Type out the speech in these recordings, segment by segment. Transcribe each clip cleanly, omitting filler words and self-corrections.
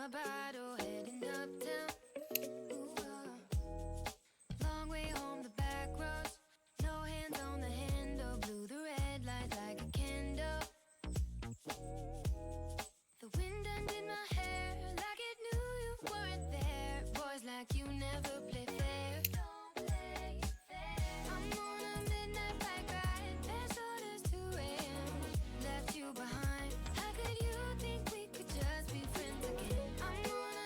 my bottle, heading uptown. Ooh, long way home, the back roads. No hands on the handle, blew the red light like a candle. The wind undid my hair like it knew you weren't there. Boys like you never play fair. Don't play fair. I'm on a midnight bike ride, past orders 2 a.m. Left you behind. How could you think we could just be friends again? I'm on a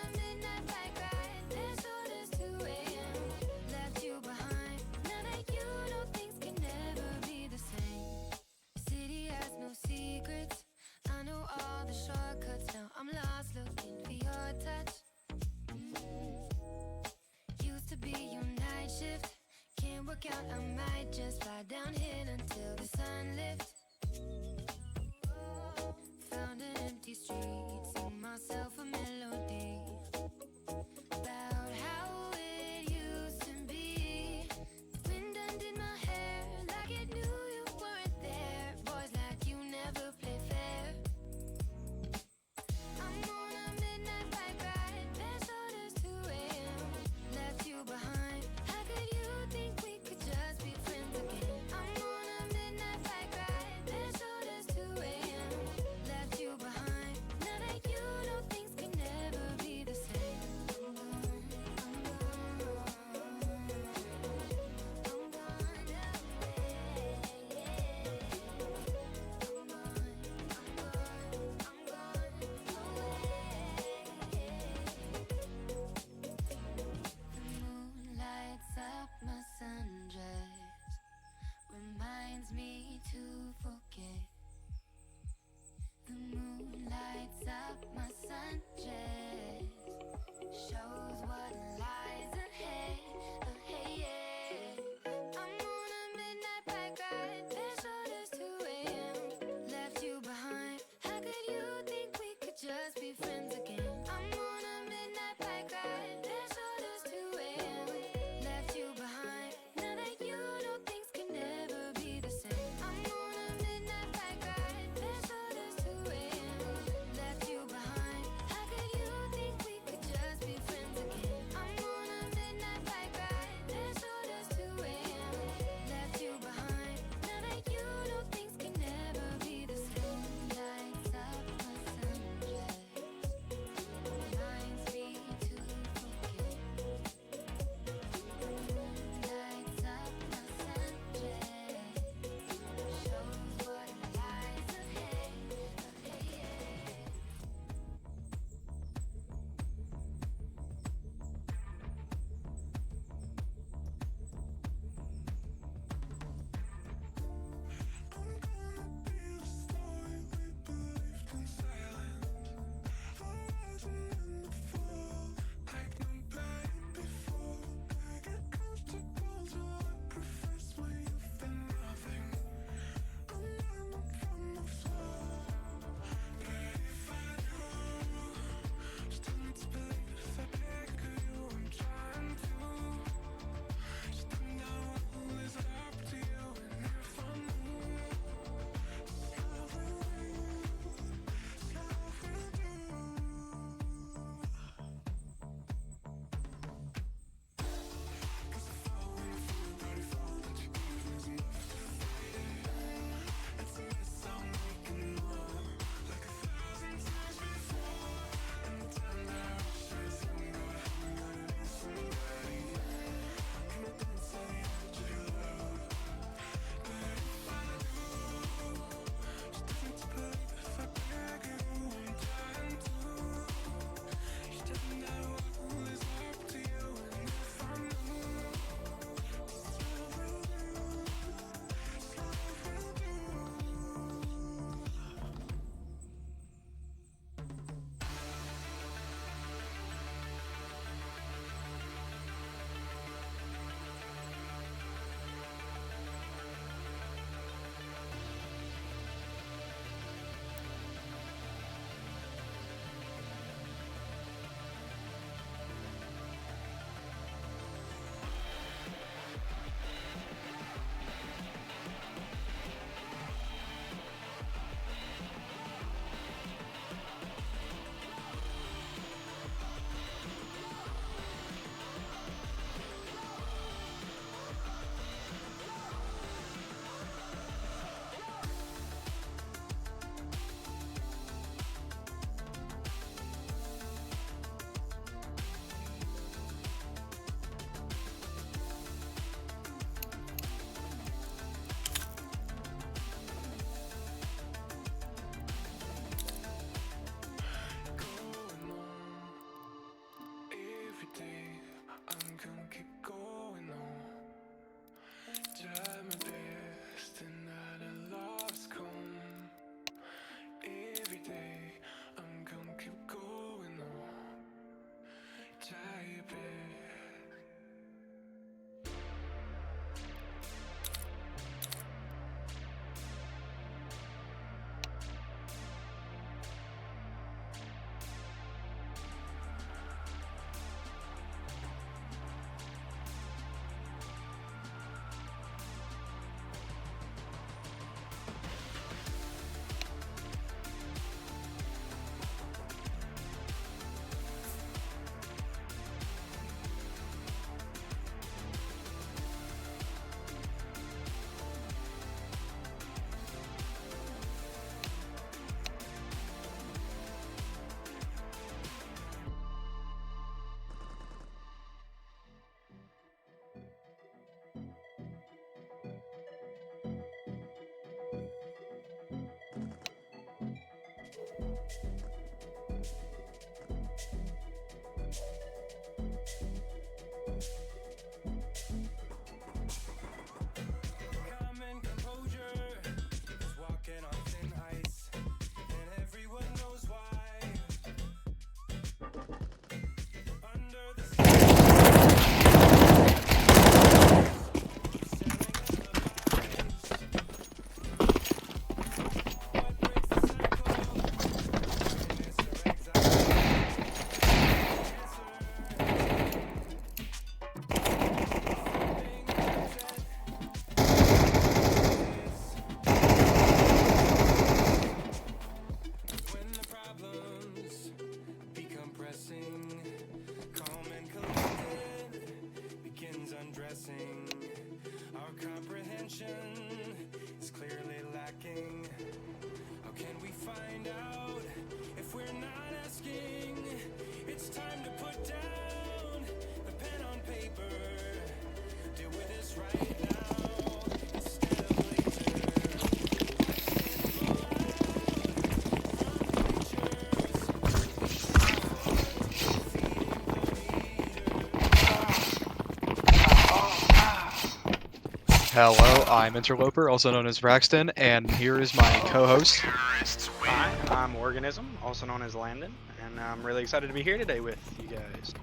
Hello, I'm Interloper, also known as Braxton, and here is my co-host. Hi, I'm Organism, also known as Landon, and I'm really excited to be here today with you guys.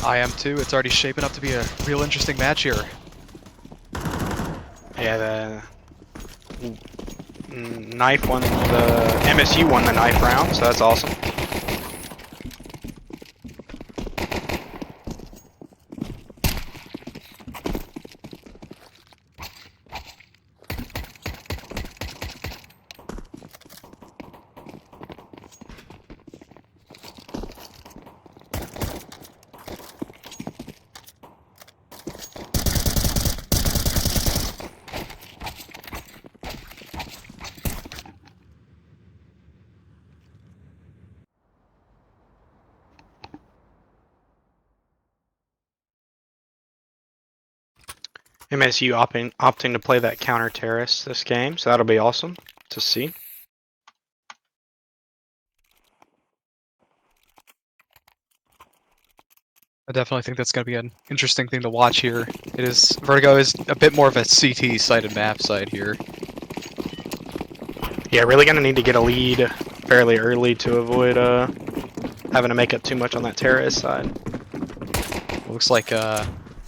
I am too. It's already shaping up to be a real interesting match here. Yeah, the knife won, the MSU won the knife round, so that's awesome. MSU opting to play that counter-terrorist this game, so that'll be awesome to see. I definitely think that's going to be an interesting thing to watch here. Vertigo is a bit more of a CT-sided map side here. Yeah, really gonna need to get a lead fairly early to avoid having to make up too much on that terrorist side. Looks like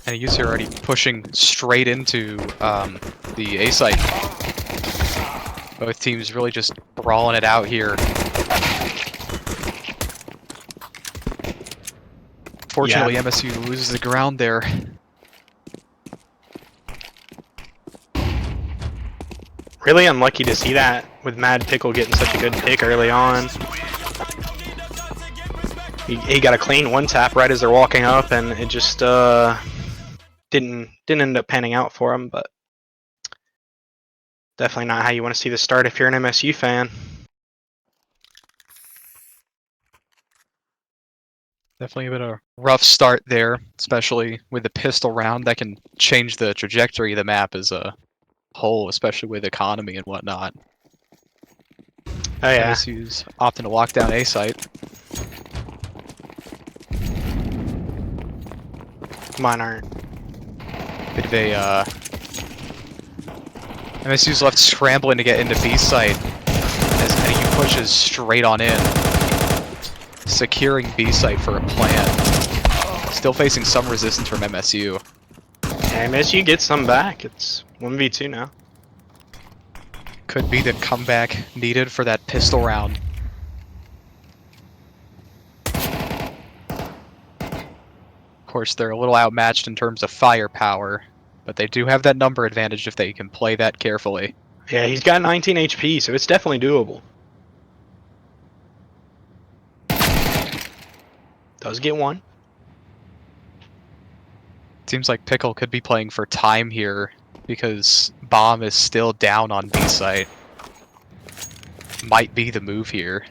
NEU's here already pushing straight into the A site. Both teams really just brawling it out here. Fortunately, Yeah. MSU loses the ground there. Really unlucky to see that with Mad Pickle getting such a good pick early on. He got a clean one tap right as they're walking up, and it just didn't end up panning out for him. But definitely not how you want to see the start if you're an MSU fan. Definitely a bit of a rough start there, especially with the pistol round. That can change the trajectory of the map as a whole, especially with economy and whatnot. Oh yeah. MSU's opting to lock down A site. Mine aren't. Bit of a MSU's left scrambling to get into B site as NEU pushes straight on in, securing B site for a plant. Still facing some resistance from MSU. MSU gets some back. It's 1v2 now. Could be the comeback needed for that pistol round. Of course, they're a little outmatched in terms of firepower, but they do have that number advantage if they can play that carefully. Yeah, he's got 19 HP, so it's definitely doable. Does get one. Seems like Pickle could be playing for time here because Bomb is still down on B site. Might be the move here.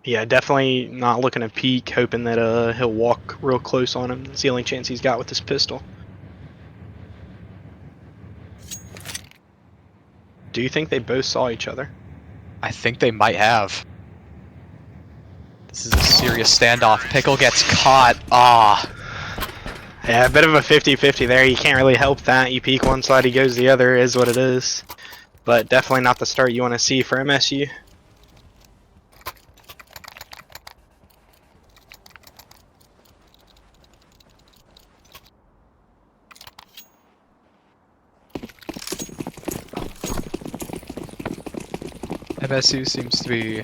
Yeah, definitely not looking to peek, hoping that he'll walk real close on him. It's the only chance he's got with this pistol. Do you think they both saw each other? I think they might have. This is a serious standoff. Pickle gets caught. Ah. Yeah, a bit of a 50-50 there. You can't really help that. You peek one side, he goes the other, is what it is. But definitely not the start you want to see for MSU. MSU seems to be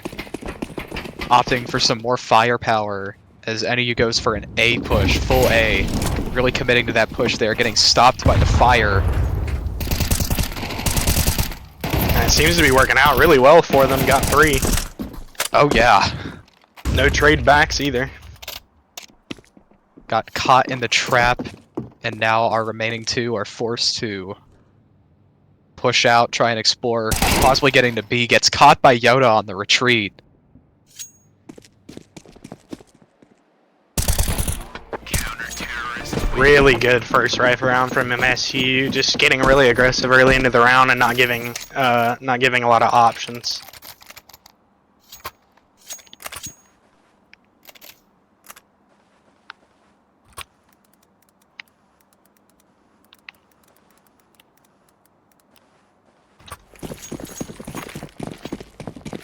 opting for some more firepower as NEU goes for an A push, full A. Really committing to that push there, getting stopped by the fire. And it seems to be working out really well for them. Got 3. Oh yeah. No trade backs either. Got caught in the trap, and now our remaining 2 are forced to push out, try and explore, possibly getting to B. Gets caught by Yoda on the retreat. Really good first rifle round from MSU. Just getting really aggressive early into the round and not giving a lot of options.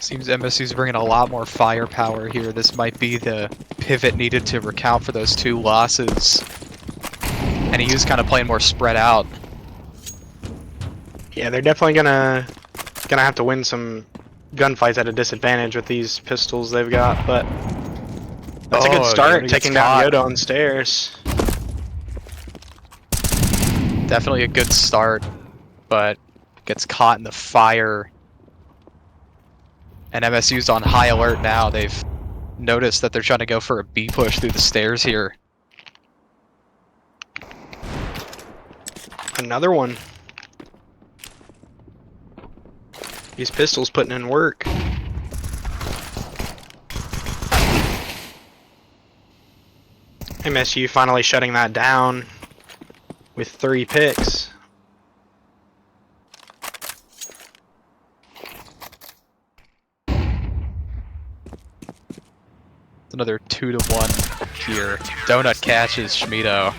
Seems MSU's bringing a lot more firepower here. This might be the pivot needed to recount for those 2 losses. NEU's kind of playing more spread out. Yeah, they're definitely gonna have to win some gunfights at a disadvantage with these pistols they've got, but that's a good start, Yoda taking gets down caught. Yoda on stairs. Definitely a good start, but gets caught in the fire. And MSU's on high alert now. They've noticed that they're trying to go for a B push through the stairs here. Another one. These pistols putting in work. MSU finally shutting that down with 3 picks. It's another 2-1 here. Donut catches Schmido.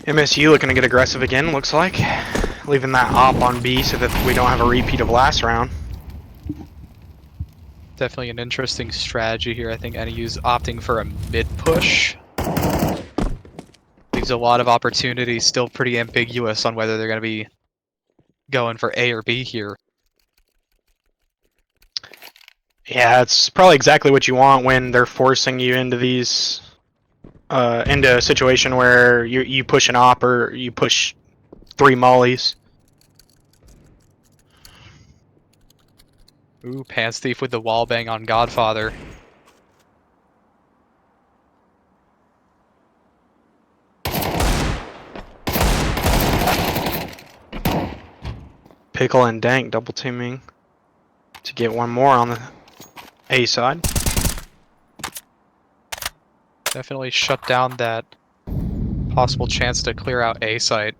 MSU looking to get aggressive again, looks like. Leaving that op on B so that we don't have a repeat of last round. Definitely an interesting strategy here. I think NEU's opting for a mid push. Leaves a lot of opportunity, still pretty ambiguous on whether they're going to be going for A or B here. Yeah, it's probably exactly what you want when they're forcing you into these into a situation where you push an op or you push 3 mollies. Ooh, Pants Thief with the wall bang on Godfather. Pickle and Dank double teaming to get one more on the A side. Definitely shut down that possible chance to clear out A site.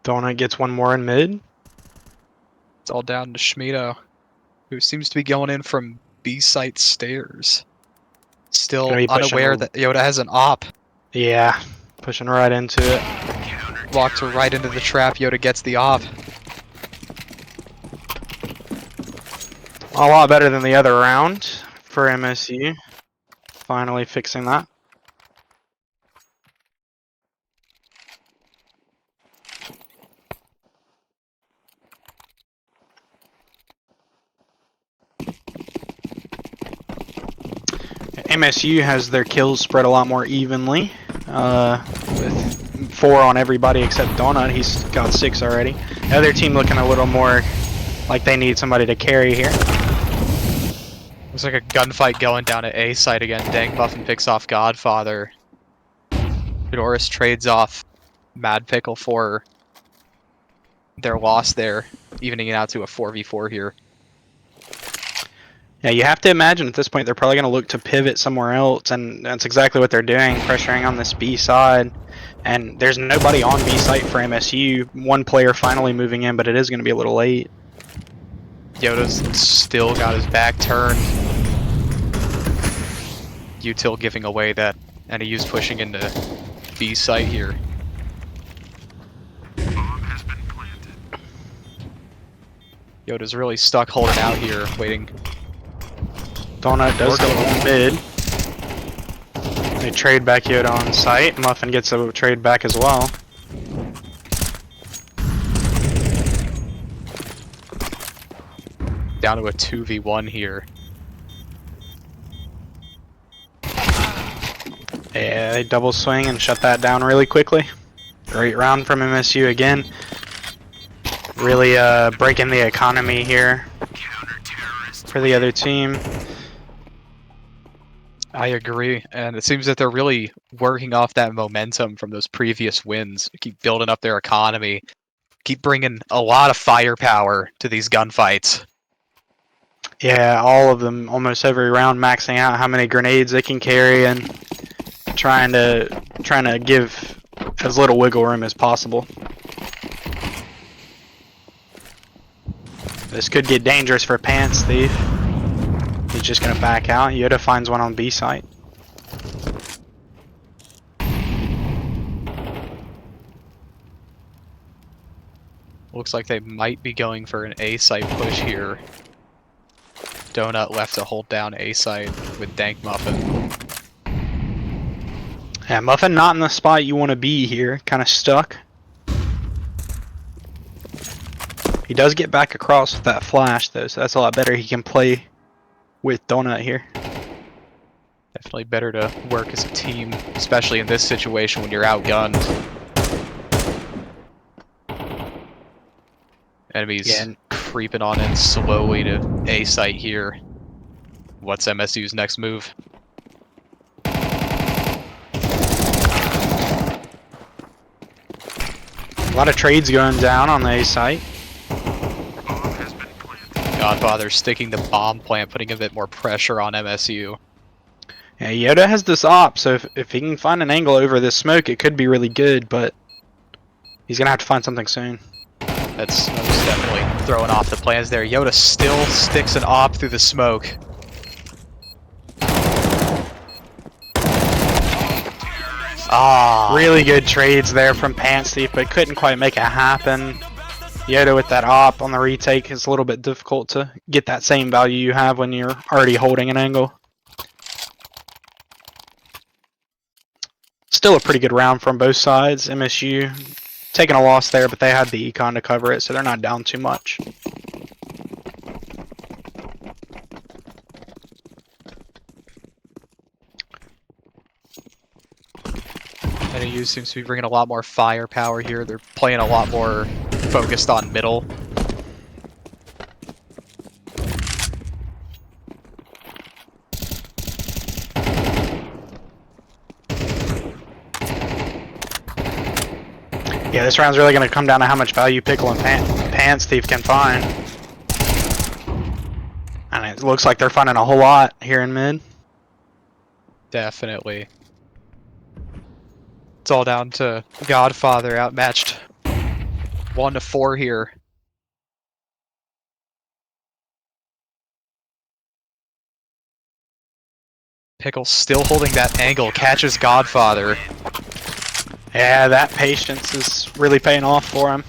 Donut gets one more in mid. It's all down to Schmido, who seems to be going in from B site stairs. Still Gonna be pushing unaware a- that Yoda has an op. Yeah, pushing right into it. Walked right into the trap. Yoda gets the op. A lot better than the other round for MSU. Finally fixing that. MSU has their kills spread a lot more evenly, with 4 on everybody except Donut. He's got 6 already. The other team looking a little more like they need somebody to carry here. Looks like a gunfight going down at A site again. Dank Buffin picks off Godfather. Fedoris trades off Mad Pickle for their loss there, evening it out to a 4v4 here. Yeah, you have to imagine at this point they're probably going to look to pivot somewhere else, and that's exactly what they're doing, pressuring on this B side. And there's nobody on B site for MSU. One player finally moving in, but it is going to be a little late. Yoda's still got his back turned. Util giving away that NEU's pushing into B site here. Yoda's really stuck holding out here, waiting. Donut does go on mid. They trade back Yoda on site. Muffin gets a trade back as well. Down to a 2v1 here. Yeah, they double swing and shut that down really quickly. Great round from MSU again. Really breaking the economy here for the other team. I agree, and it seems that they're really working off that momentum from those previous wins. Keep building up their economy. keep bringing a lot of firepower to these gunfights. Yeah, all of them, almost every round, maxing out how many grenades they can carry and trying to give as little wiggle room as possible. This could get dangerous for Pants Thief. He's just gonna back out. Yoda finds one on B site. Looks like they might be going for an A site push here. Donut left to hold down A site with Dank Muffin. Yeah, Muffin not in the spot you want to be here. Kind of stuck. He does get back across with that flash though, so that's a lot better. He can play with Donut here. Definitely better to work as a team, especially in this situation when you're outgunned. Enemies creeping on in slowly to A site here. What's MSU's next move? A lot of trades going down on the A site. Godfather sticking the bomb plant, putting a bit more pressure on MSU. Yeah, Yoda has this op, so if he can find an angle over this smoke, it could be really good, but he's gonna have to find something soon. That's most definitely throwing off the plans there. Yoda still sticks an op through the smoke. Ah, Really good trades there from Pants Thief, but couldn't quite make it happen. Yoda with that op on the retake is a little bit difficult to get that same value you have when you're already holding an angle. Still a pretty good round from both sides. MSU taking a loss there, but they had the econ to cover it, so they're not down too much. NEU seems to be bringing a lot more firepower here. They're playing a lot more focused on middle. Yeah, this round's really going to come down to how much value Pickle and Pants Thief can find. And it looks like they're finding a whole lot here in mid. Definitely. It's all down to Godfather outmatched 1-4 here. Pickle still holding that angle, catches Godfather. Yeah, that patience is really paying off for him.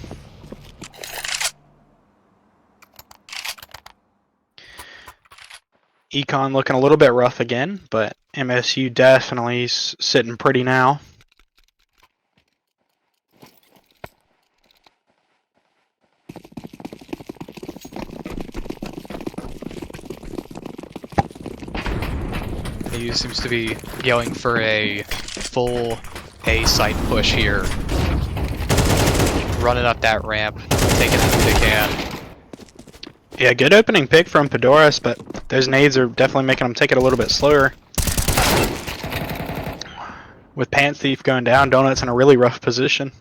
Econ looking a little bit rough again, but MSU definitely is sitting pretty now. NEU seems to be going for a full A site push here. Running up that ramp, taking it if they can. Yeah, good opening pick from Padoris, but those nades are definitely making them take it a little bit slower. With Pants Thief going down, Donut's in a really rough position.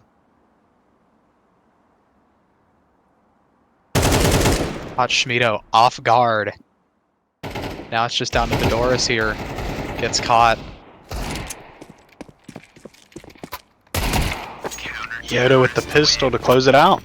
Hot Schmido off guard. Now it's just down to Padoris here. Gets caught. Yoda with the pistol to close it out.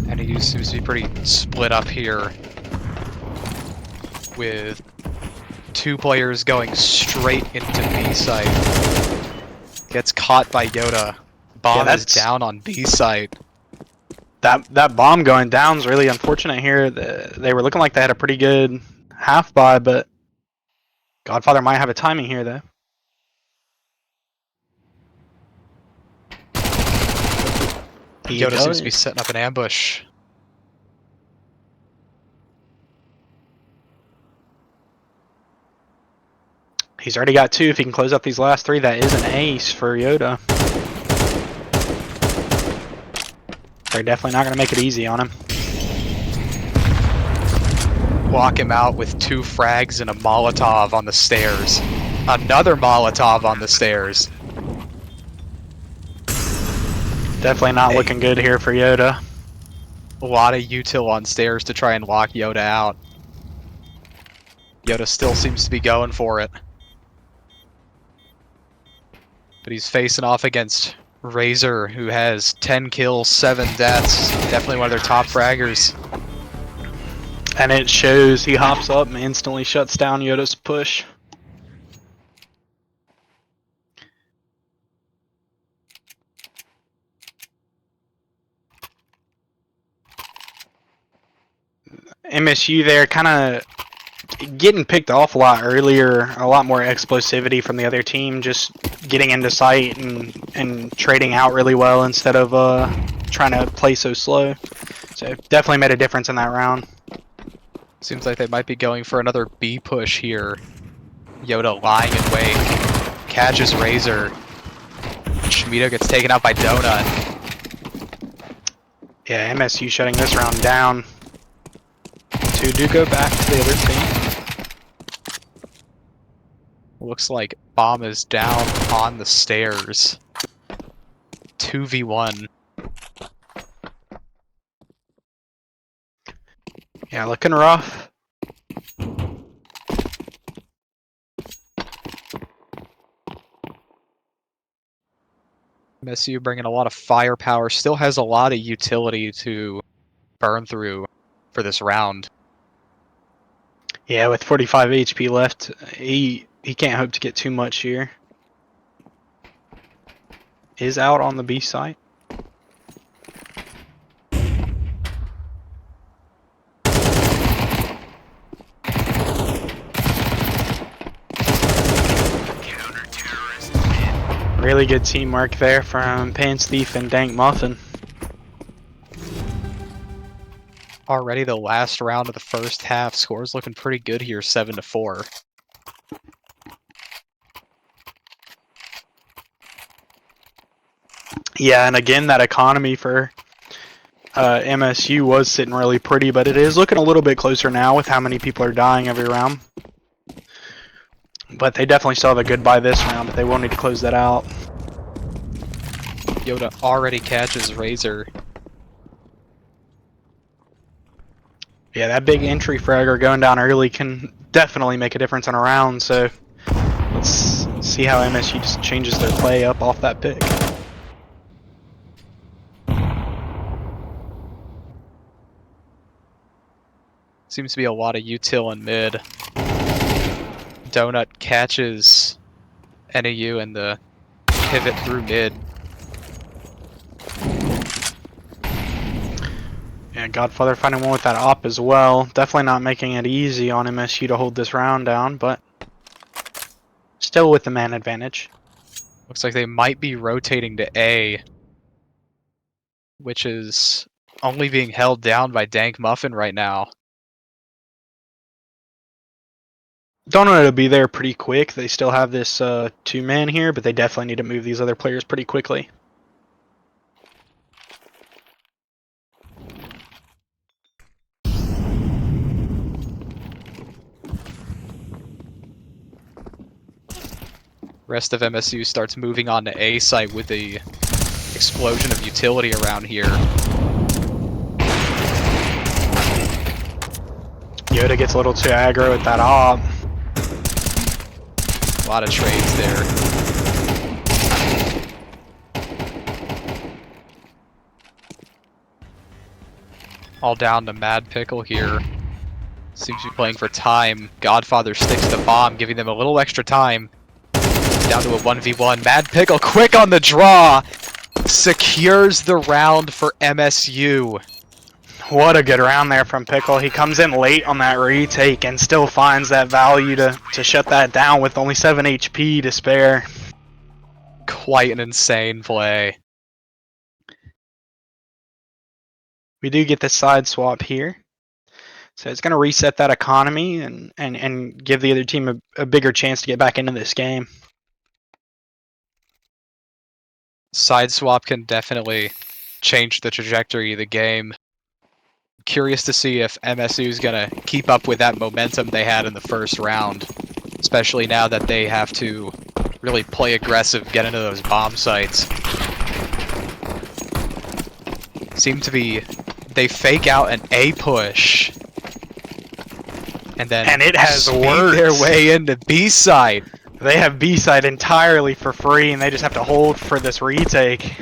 NEU seems to be pretty split up here, with two players going straight into B site. Gets caught by Yoda. Bomb is down on B site. That bomb going down is really unfortunate here. They were looking like they had a pretty good half buy, but Godfather might have a timing here though. Yoda seems to be setting up an ambush. He's already got 2. If he can close up these last 3, that is an ace for Yoda. They're definitely not going to make it easy on him. Block him out with 2 frags and a Molotov on the stairs. Another Molotov on the stairs. Definitely not looking good here for Yoda. A lot of util on stairs to try and lock Yoda out. Yoda still seems to be going for it. But he's facing off against Razor, who has 10 kills, 7 deaths. Definitely one of their top fraggers. And it shows. He hops up and instantly shuts down Yoda's push. MSU there kind of getting picked off a lot earlier, a lot more explosivity from the other team, just getting into sight and trading out really well instead of trying to play so slow. So definitely made a difference in that round. Seems like they might be going for another B push here. Yoda lying in wait. Catches Razor. Schmido gets taken out by Donut. Yeah, MSU shutting this round down. 2 do go back to the other team. Looks like Bomb is down on the stairs. 2v1. Yeah, looking rough. MSU bringing a lot of firepower. Still has a lot of utility to burn through for this round. Yeah, with 45 HP left, he can't hope to get too much here. Is out on the B site. Really good teamwork there from Pants Thief and Dank Muffin. Already the last round of the first half. Score's looking pretty good here, 7-4. Yeah, and again, that economy for MSU was sitting really pretty, but it is looking a little bit closer now with how many people are dying every round. But they definitely still have a good buy this round, but they will need to close that out. Yoda already catches Razor. Yeah, that big entry fragger going down early can definitely make a difference in a round, so let's see how MSU just changes their play up off that pick. Seems to be a lot of util in mid. Donut catches NEU in the pivot through mid. Yeah, Godfather finding one with that op as well. Definitely not making it easy on MSU to hold this round down, but still with the man advantage. Looks like they might be rotating to A, which is only being held down by Dank Muffin right now. Donut will be there pretty quick. They still have this 2-man here, but they definitely need to move these other players pretty quickly. Rest of MSU starts moving on to A site with the explosion of utility around here. Yoda gets a little too aggro with that op. A lot of trades there. All down to Mad Pickle here. Seems to be playing for time. Godfather sticks the bomb, giving them a little extra time. Down to a 1v1. Mad Pickle quick on the draw! Secures the round for MSU. What a good round there from Pickle. He comes in late on that retake and still finds that value to shut that down with only 7 HP to spare. Quite an insane play. We do get the side swap here. So it's going to reset that economy and give the other team a bigger chance to get back into this game. Side swap can definitely change the trajectory of the game. Curious to see if MSU is going to keep up with that momentum they had in the first round, especially now that they have to really play aggressive, get into those bomb sites. They fake out an A push, and it has speed worked. their way into B side. They have B side entirely for free, and they just have to hold for this retake.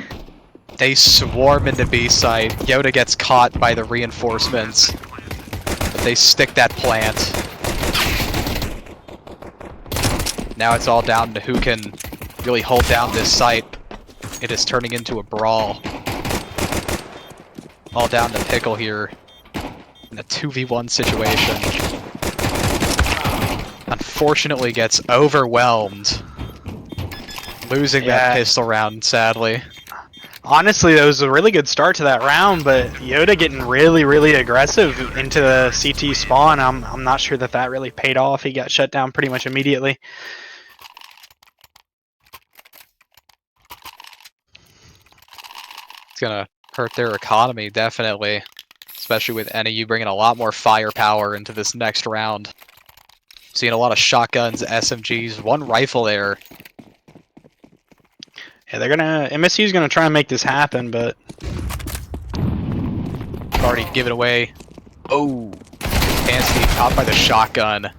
They swarm into B side. Yoda gets caught by the reinforcements, but they stick that plant. Now it's all down to who can really hold down this site. It is turning into a brawl. All down to Pickle here in a 2v1 situation. Unfortunately gets overwhelmed. Losing that pistol round, sadly. Honestly, that was a really good start to that round, but Yoda getting really, really aggressive into the CT spawn. I'm not sure that really paid off. He got shut down pretty much immediately. It's gonna hurt their economy, definitely. Especially with NEU bringing a lot more firepower into this next round. Seeing a lot of shotguns, SMGs, one rifle there. Yeah, MSU's gonna try and make this happen, but Already given away. Oh, Anstey caught by the shotgun.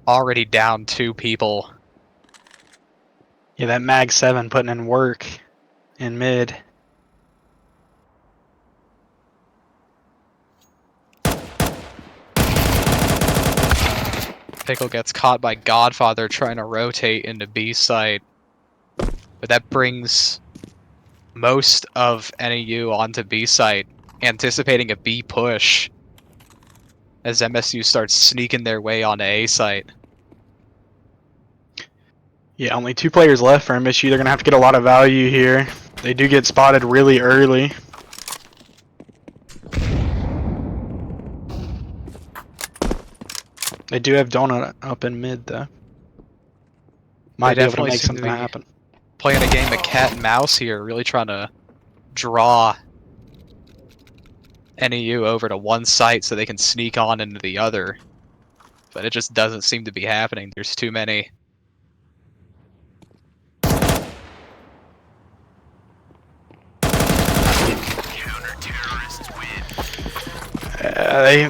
Already down 2 people. yeah, that Mag 7 putting in work in mid. Pickle gets caught by Godfather trying to rotate into B site. But that brings most of NEU onto B site, anticipating a B push as MSU starts sneaking their way onto A site. Yeah, only 2 players left for MSU. They're gonna have to get a lot of value here. They do get spotted really early. They do have Donut up in mid though. Might be able to definitely make seem to something be happen. Playing a game of cat and mouse here, really trying to draw NEU over to one site so they can sneak on into the other. But it just doesn't seem to be happening. There's too many.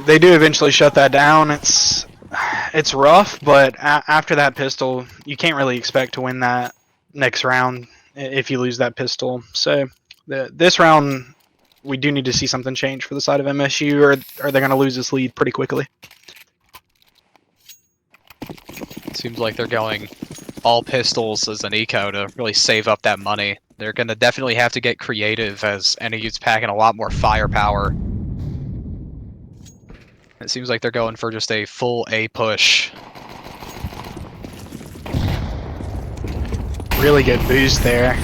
They do eventually shut that down. It's rough, but after that pistol, you can't really expect to win that next round if you lose that pistol. So this round, we do need to see something change for the side of MSU, or they're going to lose this lead pretty quickly. Seems like they're going all pistols as an eco to really save up that money. They're going to definitely have to get creative as NEU's packing a lot more firepower. It seems like they're going for just a full A push. Really good boost there.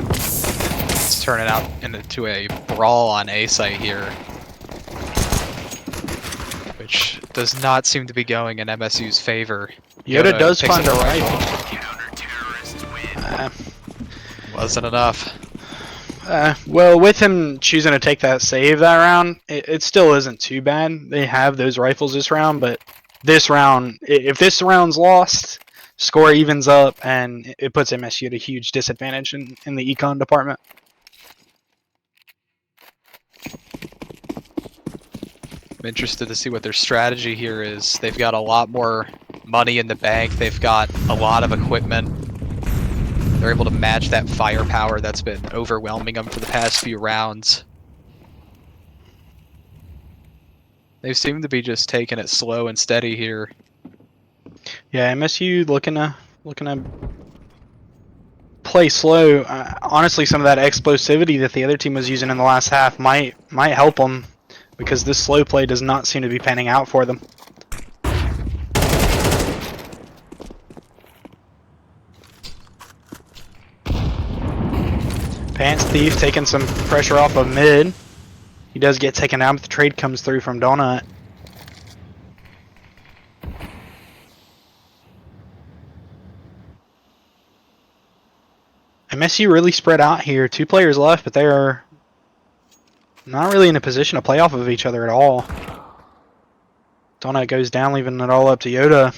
It's turning out into a brawl on A site here, which does not seem to be going in MSU's favor. Yoda does picks find a up rifle. Wasn't enough. Well, with him choosing to take that save that round, it still isn't too bad. They have those rifles this round, but this round, if this round's lost, score evens up, and it puts MSU at a huge disadvantage in the econ department. I'm interested to see what their strategy here is. They've got a lot more money in the bank. They've got a lot of equipment. They're able to match that firepower that's been overwhelming them for the past few rounds. They seem to be just taking it slow and steady here. Yeah, MSU looking to play slow. Honestly, some of that explosivity that the other team was using in the last half might help them, because this slow play does not seem to be panning out for them. Pants Thief taking some pressure off of mid. He does get taken out, but the trade comes through from Donut. MSU really spread out here. 2 players left, but they are not really in a position to play off of each other at all. Donut goes down, leaving it all up to Yoda.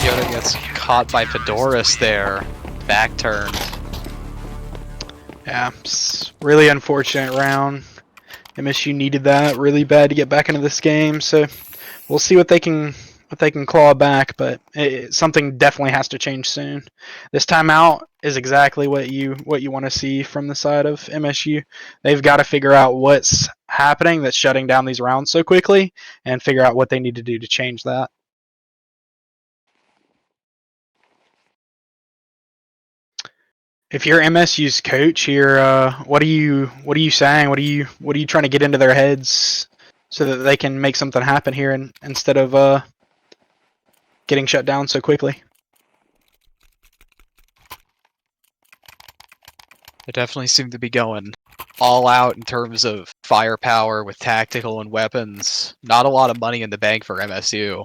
Yoda gets caught by Fedoris there. Back turned. Yeah, really unfortunate round. MSU needed that really bad to get back into this game, so we'll see what they can claw back. But something definitely has to change soon. This timeout is exactly what you want to see from the side of MSU. They've got to figure out what's happening that's shutting down these rounds so quickly, and figure out what they need to do to change that. If you're MSU's coach here, what are you saying? What are you trying to get into their heads so that they can make something happen here, instead of getting shut down so quickly? They definitely seem to be going all out in terms of firepower with tactical and weapons. Not a lot of money in the bank for MSU.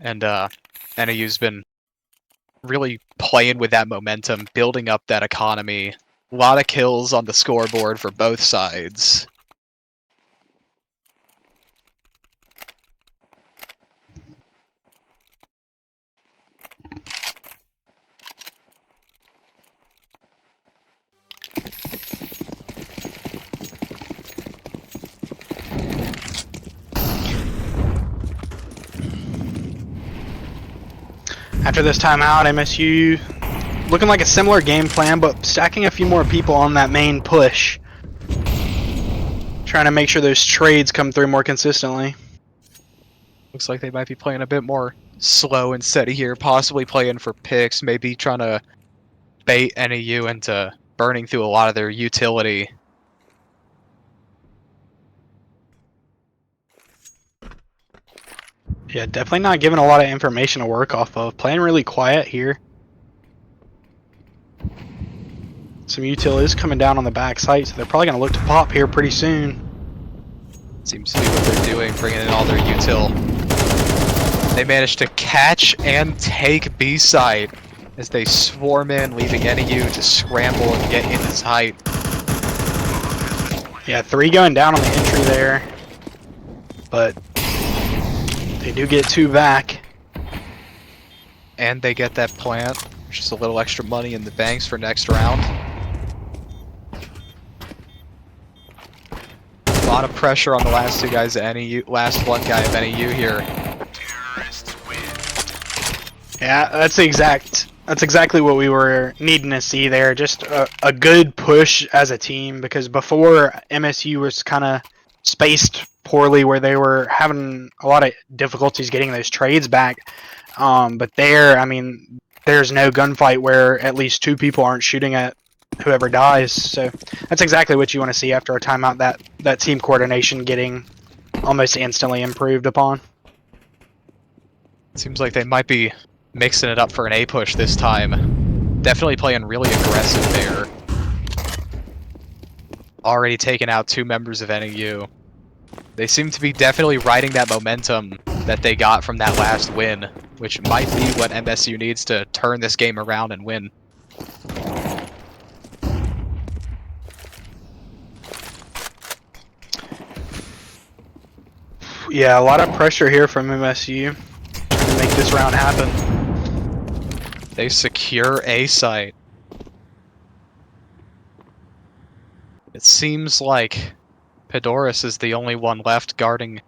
And NEU's been really playing with that momentum, building up that economy. A lot of kills on the scoreboard for both sides. After this timeout, MSU looking like a similar game plan, but stacking a few more people on that main push. Trying to make sure those trades come through more consistently. Looks like they might be playing a bit more slow and steady here, possibly playing for picks, maybe trying to bait NEU into burning through a lot of their utility. Yeah, definitely not giving a lot of information to work off of. Playing really quiet here. Some util is coming down on the back site, so they're probably going to look to pop here pretty soon. Seems to be what they're doing, bringing in all their util. They managed to catch and take B site as they swarm in, leaving NEU to scramble and get in his height. Yeah, 3 going down on the entry there, but they do get 2 back. And they get that plant, just a little extra money in the banks for next round. A lot of pressure on the last 2 guys at NEU, last 1 guy of NEU here. Yeah, that's exactly what we were needing to see there. Just a good push as a team, because before MSU was kind of spaced poorly, where they were having a lot of difficulties getting those trades back. But there, I mean, there's no gunfight where at least 2 people aren't shooting at whoever dies. So that's exactly what you want to see after a timeout. That team coordination getting almost instantly improved upon. Seems like they might be mixing it up for an A push this time. Definitely playing really aggressive there. Already taken out 2 members of NEU. They seem to be definitely riding that momentum that they got from that last win, which might be what MSU needs to turn this game around and win. Yeah, a lot of pressure here from MSU to make this round happen. They secure A site. It seems like Fedoris is the only one left guarding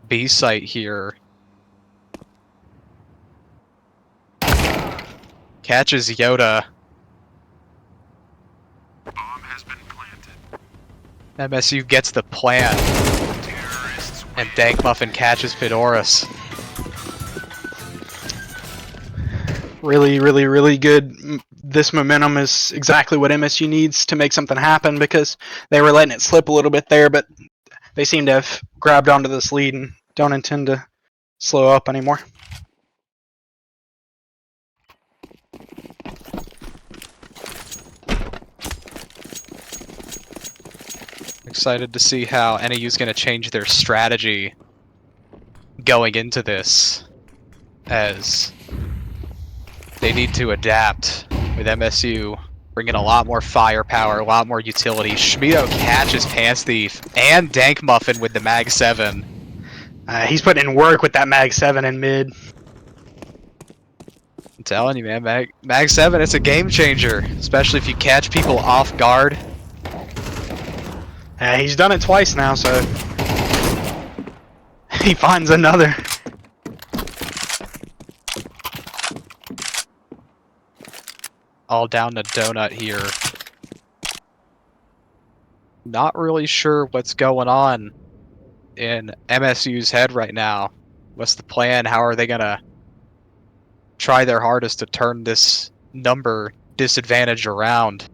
B site here. Catches Yoda. Bomb has been planted. MSU gets the plant. And Dank Muffin catches Fedoris. Really good. This momentum is exactly what MSU needs to make something happen, because they were letting it slip a little bit there, but They seem to have grabbed onto this lead and don't intend to slow up anymore. Excited to see how NEU's going to change their strategy going into this, as they need to adapt with MSU bringing a lot more firepower, a lot more utility. Schmido catches Pants Thief and Dank Muffin with the Mag 7. He's putting in work with that Mag 7 in mid. I'm telling you, man, Mag 7, it's a game changer, especially if you catch people off guard. He's done it twice now, so he finds another. All down to Donut here. Not really sure what's going on in MSU's head right now. What's the plan? How are they gonna try their hardest to turn this number disadvantage around?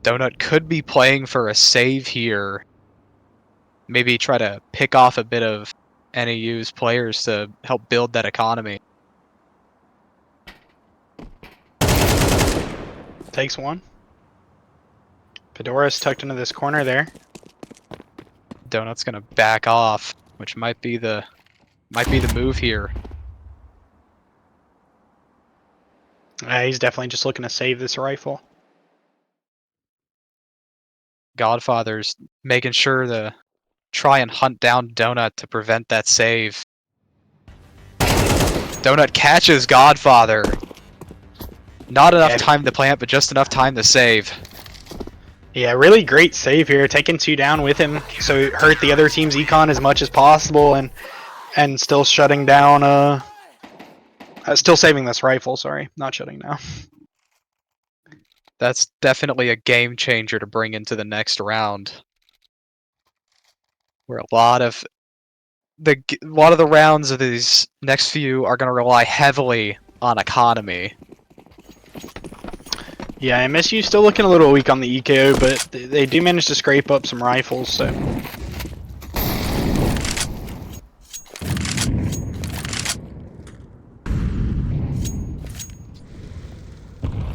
Donut could be playing for a save here. Maybe try to pick off a bit of NEU's players to help build that economy. Takes one. Fedora's tucked into this corner there. Donut's gonna back off, which might be the move here. He's definitely just looking to save this rifle. Godfather's making sure to try and hunt down Donut to prevent that save. Donut catches Godfather. Not enough time to plant, but just enough time to save. Yeah, really great save here, taking 2 down with him, so it hurt the other team's econ as much as possible, and still shutting down. Still saving this rifle. Sorry, not shutting down. That's definitely a game changer to bring into the next round, where a lot of the rounds of these next few are going to rely heavily on economy. Yeah, MSU's still looking a little weak on the EKO, but they do manage to scrape up some rifles, so.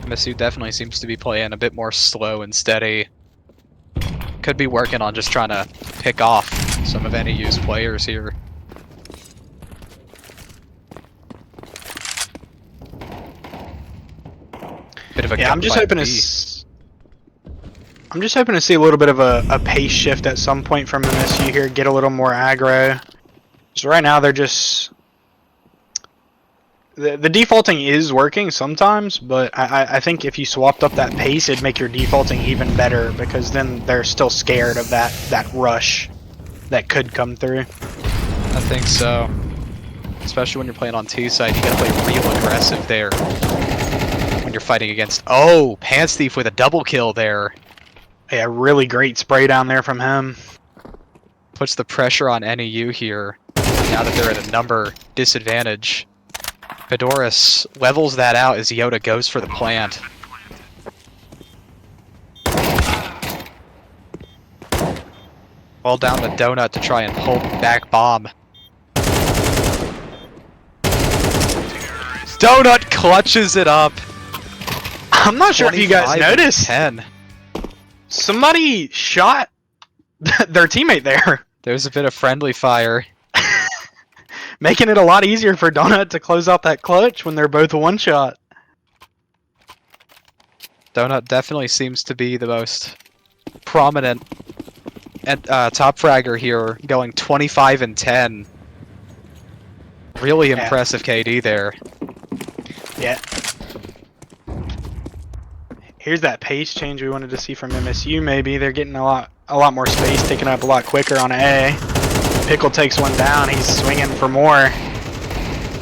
MSU definitely seems to be playing a bit more slow and steady. Could be working on just trying to pick off some of NEU's players here. Bit of a I'm just hoping to see a little bit of a pace shift at some point from MSU here, get a little more aggro. So right now they're just the defaulting is working sometimes, but I think if you swapped up that pace, it'd make your defaulting even better, because then they're still scared of that rush that could come through. I think so. Especially when you're playing on T side, you gotta play real aggressive there. When you're fighting against... Oh! Pants Thief with a double kill there. Yeah, really great spray down there from him. Puts the pressure on NEU here, now that they're at a number disadvantage. Fedoris levels that out as Yoda goes for the plant. Well down to Donut to try and hold back bomb. Donut clutches it up! I'm not sure if you guys 25 and noticed. 10. Somebody shot their teammate there. There's a bit of friendly fire. Making it a lot easier for Donut to close out that clutch when they're both one shot. Donut definitely seems to be the most prominent top fragger here, going 25 and 10. Really impressive KD there. Yeah. Here's that pace change we wanted to see from MSU. Maybe they're getting a lot more space, taking up a lot quicker on A. Pickle takes one down. He's swinging for more.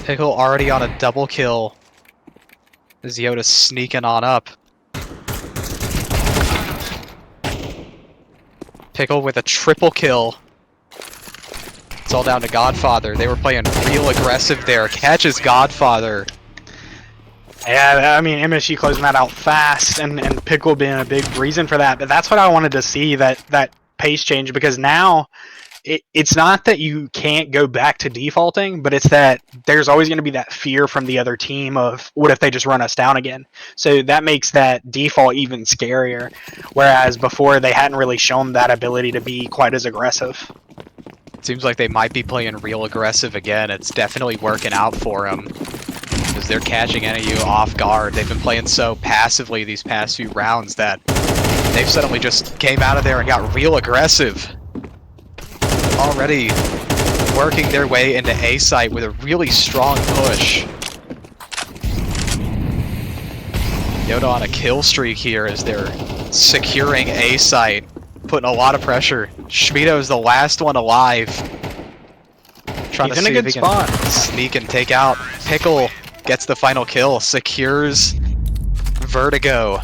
Pickle already on a double kill. As Yoda sneaking on up. Pickle with a triple kill. It's all down to Godfather. They were playing real aggressive there. Catches Godfather. Yeah, I mean MSU closing that out fast, and Pickle being a big reason for that. But that's what I wanted to see, that pace change, because now it's not that you can't go back to defaulting, but it's that there's always going to be that fear from the other team of what if they just run us down again. So that makes that default even scarier. Whereas before they hadn't really shown that ability to be quite as aggressive. Seems like they might be playing real aggressive again. It's definitely working out for them. Because they're catching NEU off guard. They've been playing so passively these past few rounds that they've suddenly just came out of there and got real aggressive. Already working their way into A site with a really strong push. Yoda on a kill streak here as they're securing A site, putting a lot of pressure. Schmido's the last one alive. Trying He's to in a see good if he spot. can sneak and take out. Pickle gets the final kill, secures Vertigo.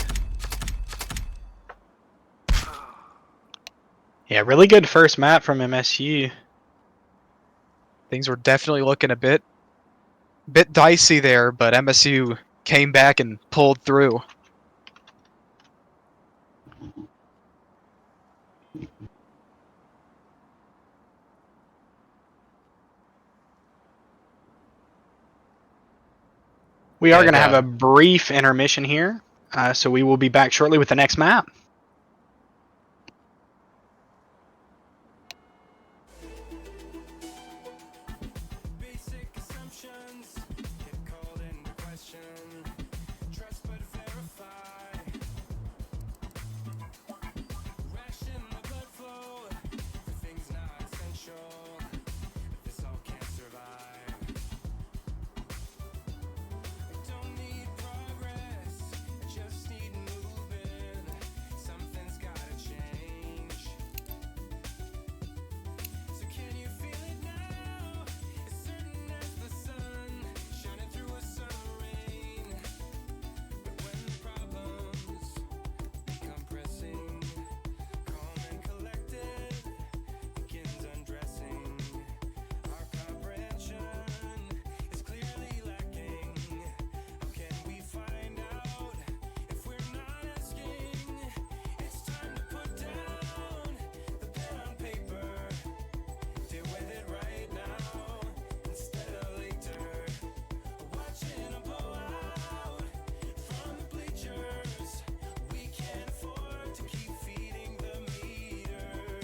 Yeah, really good first map from MSU. Things were definitely looking a bit dicey there, but MSU came back and pulled through. We are And, going to have a brief intermission here, so we will be back shortly with the next map. Basic assumptions get called into question. Trust but verify. Ration the blood flow. Everything's not essential. This all can't survive. I don't need progress. I just need movement. Something's gotta change. So can you feel it now? As certain as the sun shining through a summer rain. But when the problems become pressing, calm and collected begins undressing. Our comprehension is clearly lacking. How can we find out if we're not asking? It's time to put down the pen on paper. Deal with it right now instead of later. Watching them blow out from the bleachers. We can't afford to keep feeding the meter.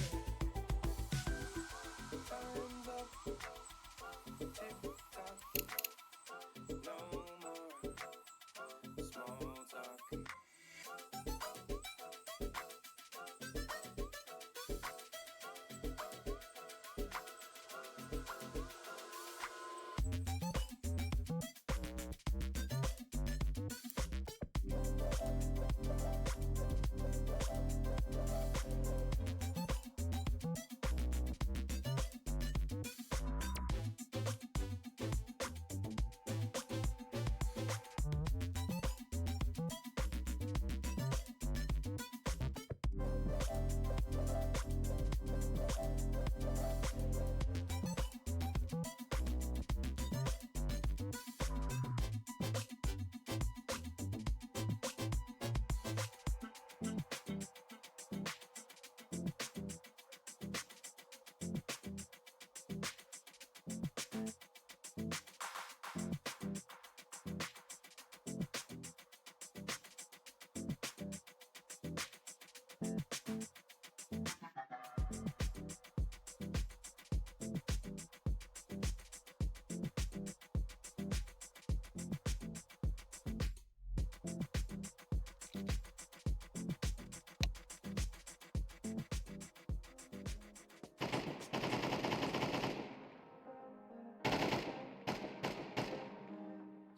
Time's up. Tick tock. No more small talk.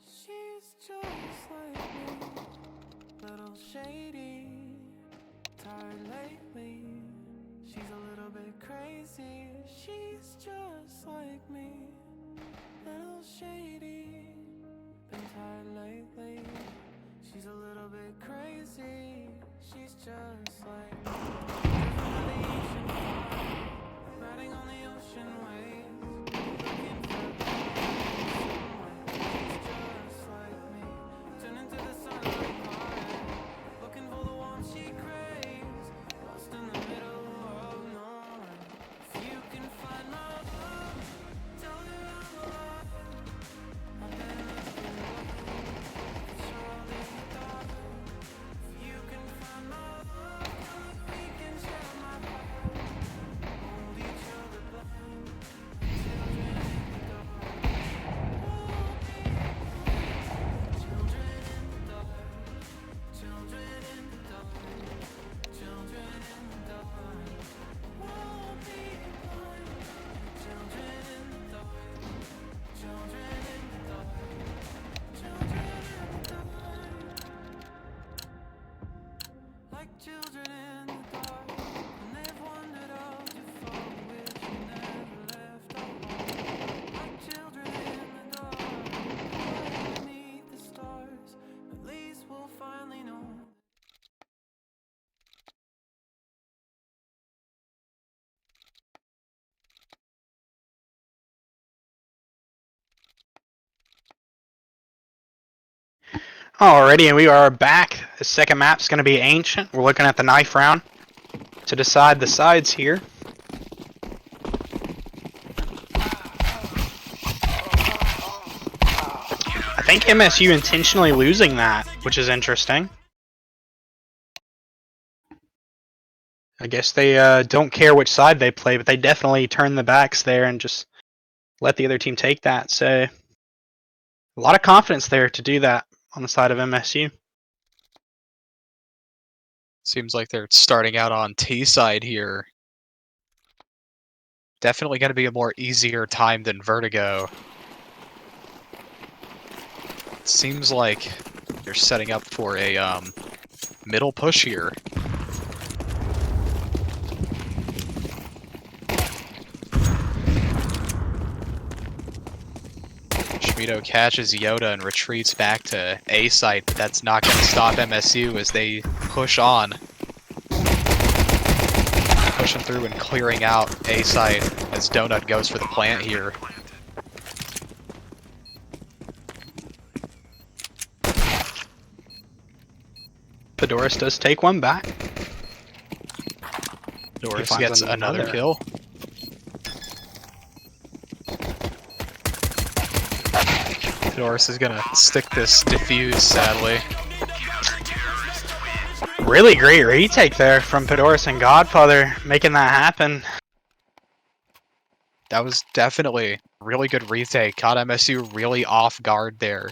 She's just like me, little shady, tired lately. She's a little bit crazy. She's just like me, little shady, been tired lately. She's a little bit crazy. She's just like me. Riding on the ocean waves, looking for peace somewhere. She's just like me. Alrighty, and we are back. The second map's going to be Ancient. We're looking at the knife round to decide the sides here. I think MSU intentionally losing that, which is interesting. I guess they don't care which side they play, but they definitely turn the backs there and just let the other team take that. So a lot of confidence there to do that on the side of MSU. Seems like they're starting out on T side here. Definitely going to be a more easier time than Vertigo. Seems like they're setting up for a middle push here. Schmido catches Yoda and retreats back to A site, but that's not going to stop MSU as they push on. Pushing through and clearing out A site as Donut goes for the plant here. Fedoris does take one back. Doris finds gets another another. kill. Doris is gonna stick this defuse, sadly. Really great retake there from Fedoris and Godfather, making that happen. That was definitely a really good retake. Caught MSU really off guard there.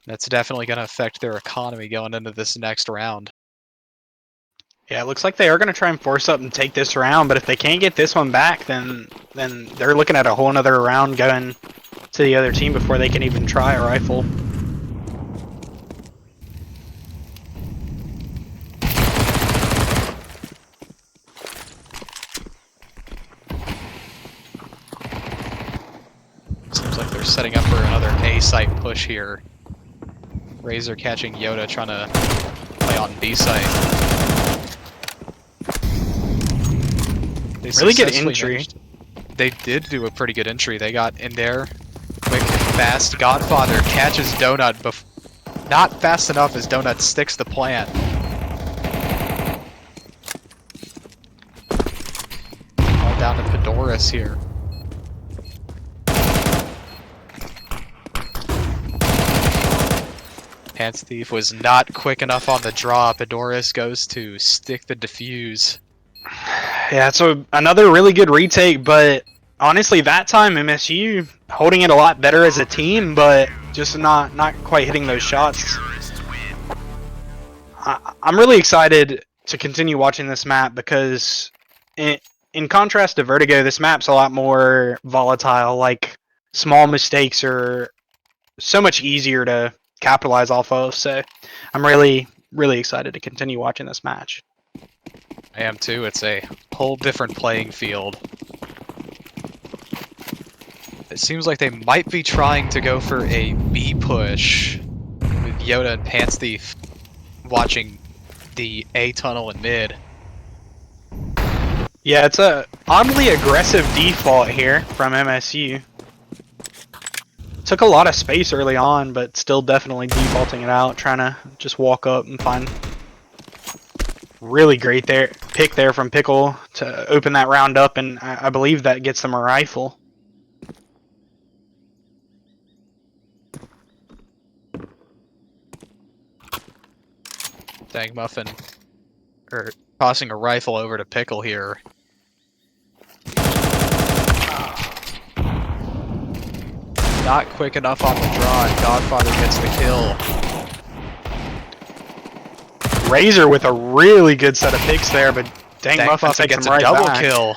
That's definitely gonna affect their economy going into this next round. Yeah, it looks like they are going to try and force up and take this round, but if they can't get this one back, then they're looking at a whole nother round going to the other team before they can even try a rifle. Seems like they're setting up for another A site push here. Razor catching Yoda, trying to play on B site. They Really good successfully entry. managed- They did do a pretty good entry. They got in there quick and fast. Godfather catches Donut, not fast enough as Donut sticks the plant. All down to Fedoris here. Pants Thief was not quick enough on the draw. Fedoris goes to stick the defuse. Yeah, so another really good retake, but honestly, that time MSU holding it a lot better as a team, but just not quite hitting those shots. I'm really excited to continue watching this map because in contrast to Vertigo, this map's a lot more volatile. Like, small mistakes are so much easier to capitalize off of, so I'm really excited to continue watching this match. I am too. It's a whole different playing field. It seems like they might be trying to go for a B push with Yoda and Pants Thief watching the A tunnel in mid. Yeah, it's a oddly aggressive default here from MSU. Took a lot of space early on, but still definitely defaulting it out, trying to just walk up and find. Really great pick there from Pickle to open that round up, and I believe that gets them a rifle. Dang Muffin, tossing a rifle over to Pickle here. Not quick enough on the draw, and Godfather gets the kill. Razor with a really good set of picks there, but Dang Muffin takes gets him a right double back. kill.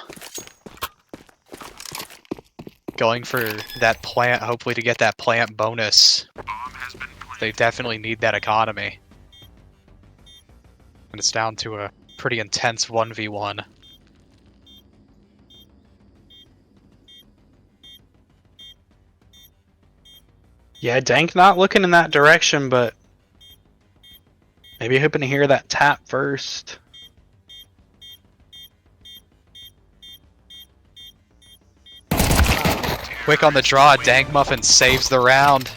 Going for that plant, hopefully to get that plant bonus. Bomb has been planted. They definitely need that economy. And it's down to a pretty intense 1v1. Yeah, Dank not looking in that direction, but maybe hoping to hear that tap first. Quick on the draw, Dank Muffin saves the round.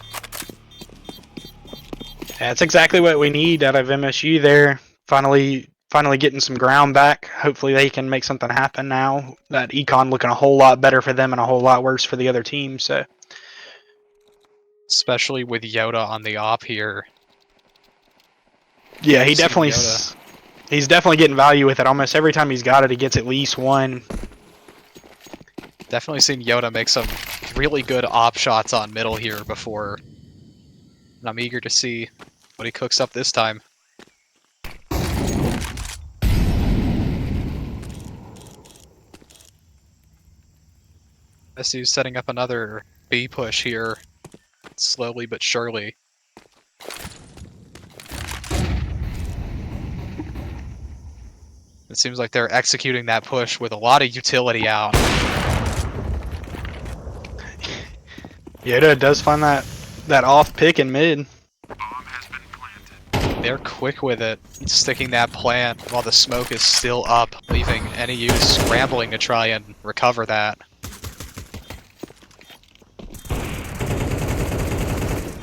That's exactly what we need out of MSU there. Finally getting some ground back. Hopefully they can make something happen now. That econ looking a whole lot better for them and a whole lot worse for the other team. So Especially with Yoda on the op here. yeah, We've seen Yoda. he's definitely getting value with it. Almost every time he's got it, he gets at least one. Definitely seen Yoda make some really good op shots on middle here before. And I'm eager to see what he cooks up this time. MSU's setting up another B push here, slowly but surely. It seems like they're executing that push with a lot of utility out. Yoda does find that off pick in mid. Bomb has been planted. They're quick with it, sticking that plant while the smoke is still up, leaving NEU scrambling to try and recover that.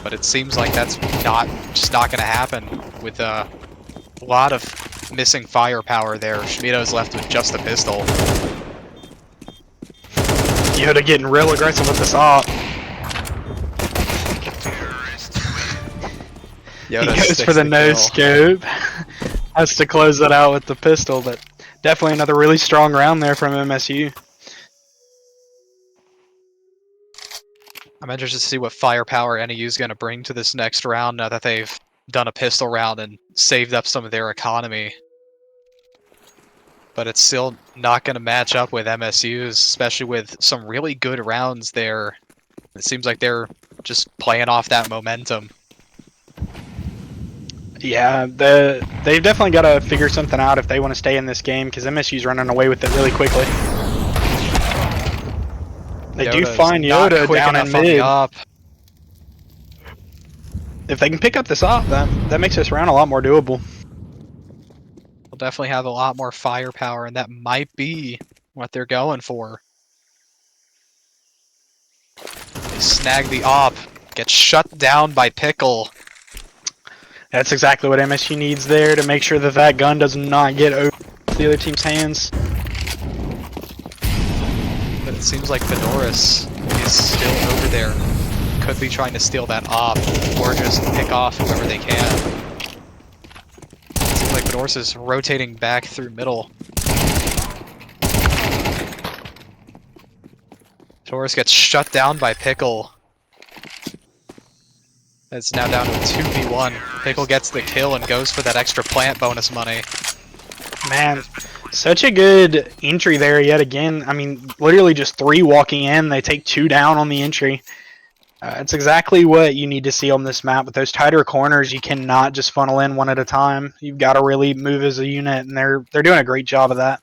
But it seems like that's just not going to happen with a lot of missing firepower there. Schmido's left with just a pistol. Yoda getting real aggressive with this op. He goes for the no scope. Has to close that out with the pistol, but definitely another really strong round there from MSU. I'm interested to see what firepower NEU is going to bring to this next round now that they've done a pistol round and saved up some of their economy. But it's still not going to match up with MSU's, especially with some really good rounds there. It seems like they're just playing off that momentum. Yeah, they've definitely got to figure something out if they want to stay in this game, because MSU's running away with it really quickly. They do find Yoda down in mid. If they can pick up this op, that makes this round a lot more doable. They'll definitely have a lot more firepower, and that might be what they're going for. They snag the op, get shut down by Pickle. That's exactly what MSU needs there to make sure that that gun does not get over the other team's hands. But it seems like Fedoris is still over there. Could be trying to steal that op, or just pick off whoever they can. It seems like Fedoris is rotating back through middle. Fedoris gets shut down by Pickle. It's now down to a 2v1. Pickle gets the kill and goes for that extra plant bonus money. Man, such a good entry there yet again. I mean, literally just 3 walking in. They take 2 down on the entry. It's exactly what you need to see on this map. With those tighter corners, you cannot just funnel in one at a time. You've got to really move as a unit, and they're doing a great job of that.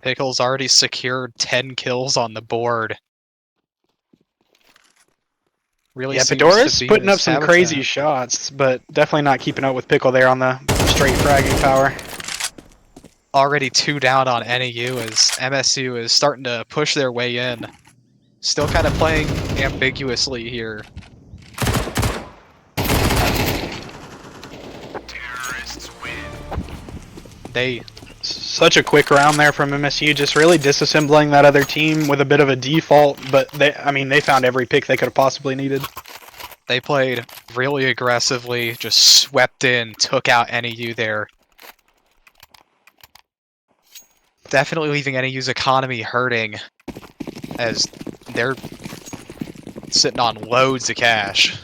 Pickle's already secured 10 kills on the board. Really Yeah, seems Fedoris to be putting his up some habitat. crazy shots, but definitely not keeping up with Pickle there on the straight fragging power. Already 2 down on NEU as MSU is starting to push their way in. Still kind of playing ambiguously here. Terrorists win. They Such a quick round there from MSU, just really disassembling that other team with a bit of a default, but they found every pick they could have possibly needed. They played really aggressively, just swept in, took out NEU there. Definitely leaving NEU's economy hurting, as they're sitting on loads of cash.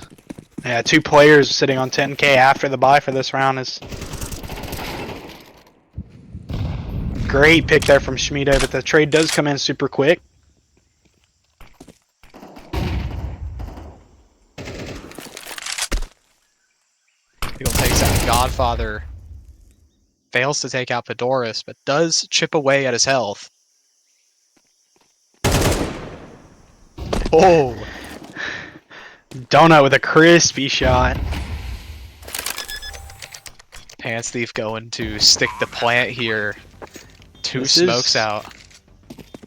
Yeah, 2 players sitting on 10k after the buy for this round is great pick there from Schmido, but the trade does come in super quick. Pickle takes out Godfather. Fails to take out Fedoris, but does chip away at his health. Oh! Donut with a crispy shot. Pants Thief going to stick the plant here. 2 This is- smokes out.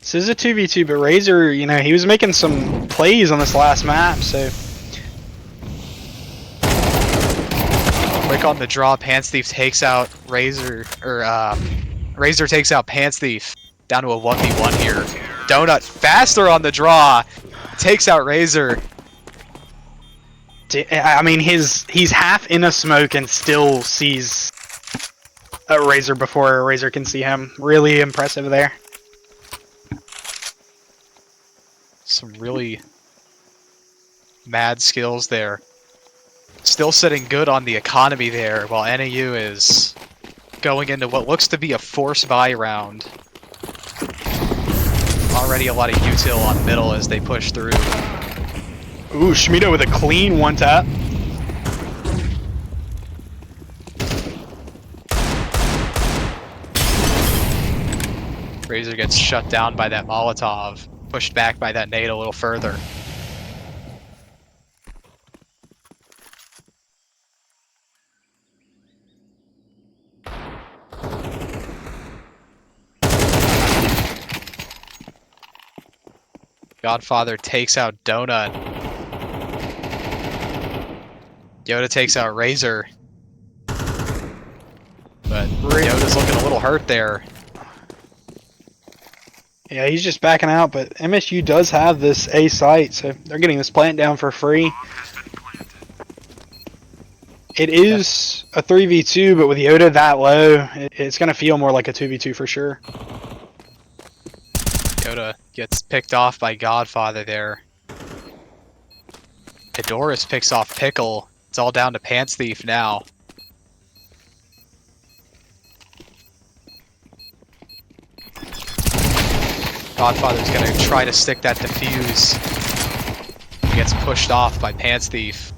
This is a 2v2, but Razor, you know, he was making some plays on this last map, so Quick on the draw, Pants Thief takes out Razor, or Razor takes out Pants Thief. Down to a 1v1 here. Donut faster on the draw, takes out Razor. I mean, he's half in a smoke and still sees a Razor before a Razor can see him. Really impressive there. Some really mad skills there. Still sitting good on the economy there, while NEU is going into what looks to be a force buy round. Already a lot of util on middle as they push through. Ooh, Schmido with a clean one tap. Razor gets shut down by that Molotov, pushed back by that nade a little further. Godfather takes out Donut. Yoda takes out Razor. But Yoda's looking a little hurt there. Yeah, he's just backing out, but MSU does have this A site, so they're getting this plant down for free. It is a 3v2, but with Yoda that low, it's going to feel more like a 2v2 for sure. Yoda gets picked off by Godfather there. Edoris picks off Pickle. It's all down to Pants Thief now. Godfather's gonna try to stick that defuse. He gets pushed off by Pants Thief.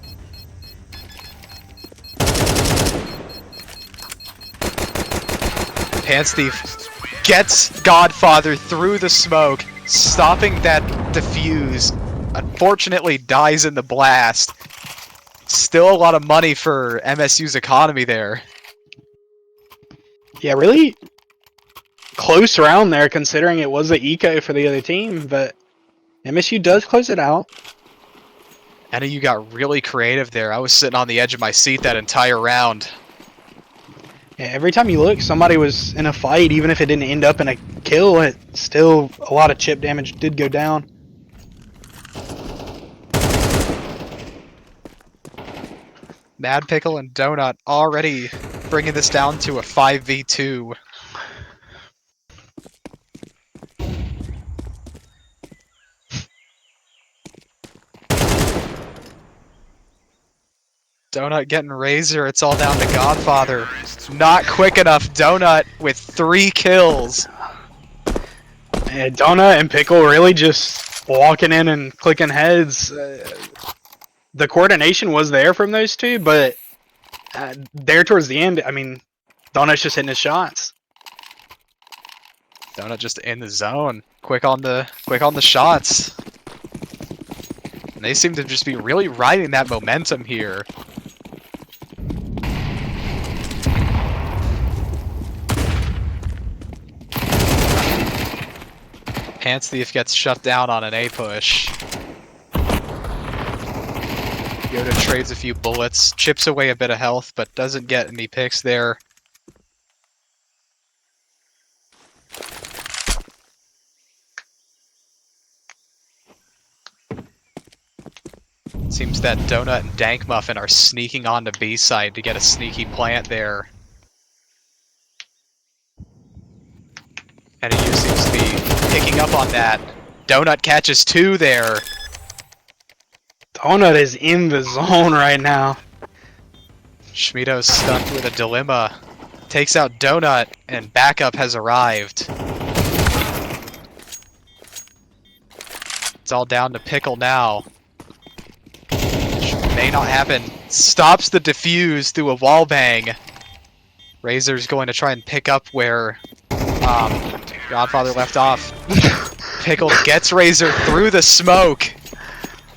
Pants Thief gets Godfather through the smoke, stopping that defuse. Unfortunately dies in the blast. Still a lot of money for MSU's economy there. Yeah, really close round there considering it was the eco for the other team, but MSU does close it out. NEU got really creative there. I was sitting on the edge of my seat that entire round. Yeah, every time you look, somebody was in a fight, even if it didn't end up in a kill, it still, a lot of chip damage did go down. Mad Pickle and Donut already bringing this down to a 5v2. Donut getting Razor, it's all down to Godfather. Not quick enough, Donut with 3 kills. Yeah, Donut and Pickle really just walking in and clicking heads. The coordination was there from those two, but there towards the end, I mean, Donut's just hitting his shots. Donut just in the zone. Quick on the shots. And they seem to just be really riding that momentum here. Pants Thief gets shut down on an A push. Yoda trades a few bullets, chips away a bit of health, but doesn't get any picks there. Seems that Donut and Dank Muffin are sneaking onto B side to get a sneaky plant there. NEU seems to be picking up on that. Donut catches 2 there. Donut is in the zone right now. Schmido's stuck with a dilemma. Takes out Donut, and backup has arrived. It's all down to Pickle now. Which may not happen. Stops the defuse through a wall bang. Razor's going to try and pick up where Godfather left off. Pickle gets Razor through the smoke.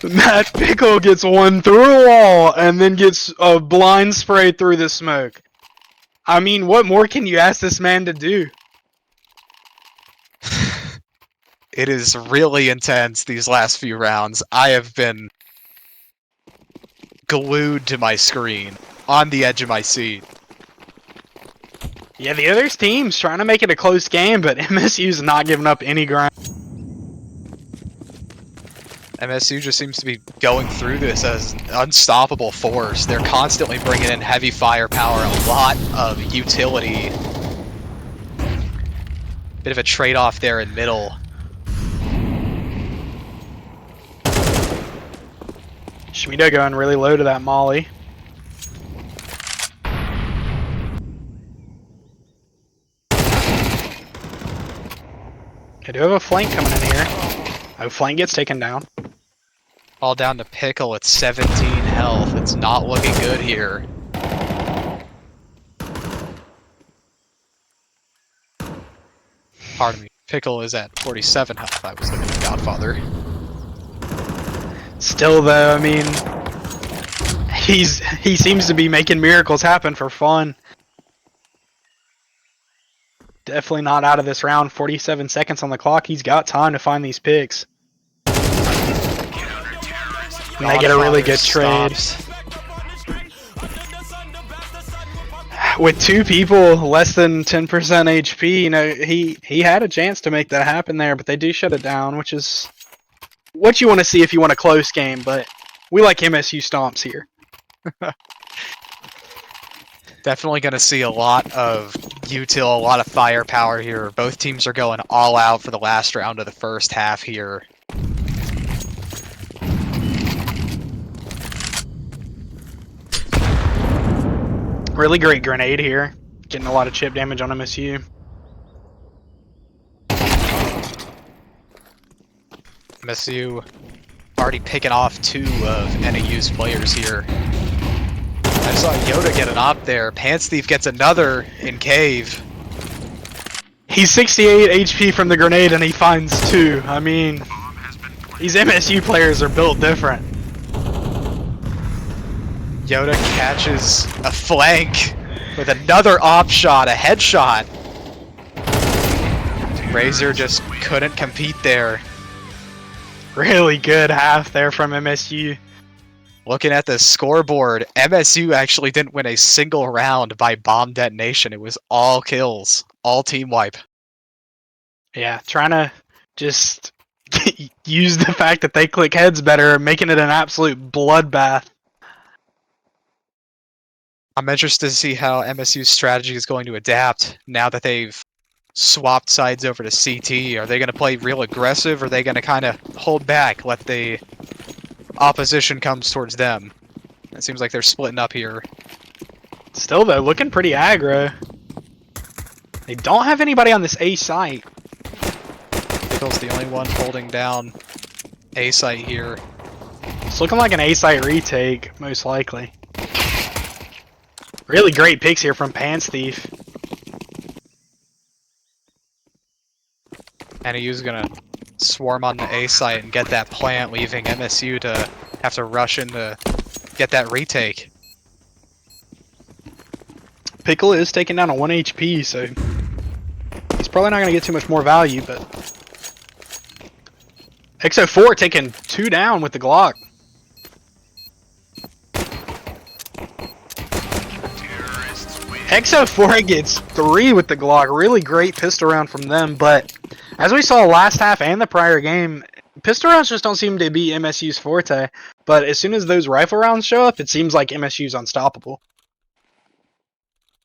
Matt Pickle gets one through a wall and then gets a blind spray through the smoke. I mean, what more can you ask this man to do? It is really intense these last few rounds. I have been glued to my screen, on the edge of my seat. Yeah, the other team's trying to make it a close game, but MSU's not giving up any ground. MSU just seems to be going through this as an unstoppable force. They're constantly bringing in heavy firepower, a lot of utility. Bit of a trade-off there in middle. Schmido going really low to that molly. I do have a flank coming in here. Oh, flank gets taken down. All down to Pickle at 17 health. It's not looking good here. Pardon me. Pickle is at 47 health. I was looking at Godfather. Still though, I mean, he seems to be making miracles happen for fun. Definitely not out of this round. 47 seconds on the clock. He's got time to find these picks. And they get a really good trade. With two people less than 10% HP, you know, he had a chance to make that happen there, but they do shut it down, which is what you want to see if you want a close game, but we like MSU stomps here. Definitely going to see a lot of util, a lot of firepower here. Both teams are going all out for the last round of the first half here. Really great grenade here. Getting a lot of chip damage on MSU. MSU already picking off two of NEU's players here. I saw Yoda get an op there. Pants Thief gets another in cave. He's 68 HP from the grenade and he finds two. I mean, these MSU players are built different. Yoda catches a flank with another op shot, a headshot. Razor just couldn't compete there. Really good half there from MSU. Looking at the scoreboard, MSU actually didn't win a single round by bomb detonation. It was all kills, all team wipe. Yeah, trying to just use the fact that they click heads better, making it an absolute bloodbath. I'm interested to see how MSU's strategy is going to adapt now that they've swapped sides over to CT. Are they going to play real aggressive, or are they going to kind of hold back, let the opposition comes towards them? It seems like they're splitting up here. Still though, looking pretty aggro. They don't have anybody on this A site. Pickle's the only one holding down A site here. It's looking like an A site retake, most likely. Really great picks here from Pants Thief. NEU's gonna swarm on the A site and get that plant, leaving MSU to have to rush in to get that retake. Pickle is taking down a 1 HP, so he's probably not going to get too much more value, but XO4 taking 2 down with the Glock. XO4 gets 3 with the Glock. Really great pistol round from them, but as we saw last half and the prior game, pistol rounds just don't seem to be MSU's forte. But as soon as those rifle rounds show up, it seems like MSU's unstoppable.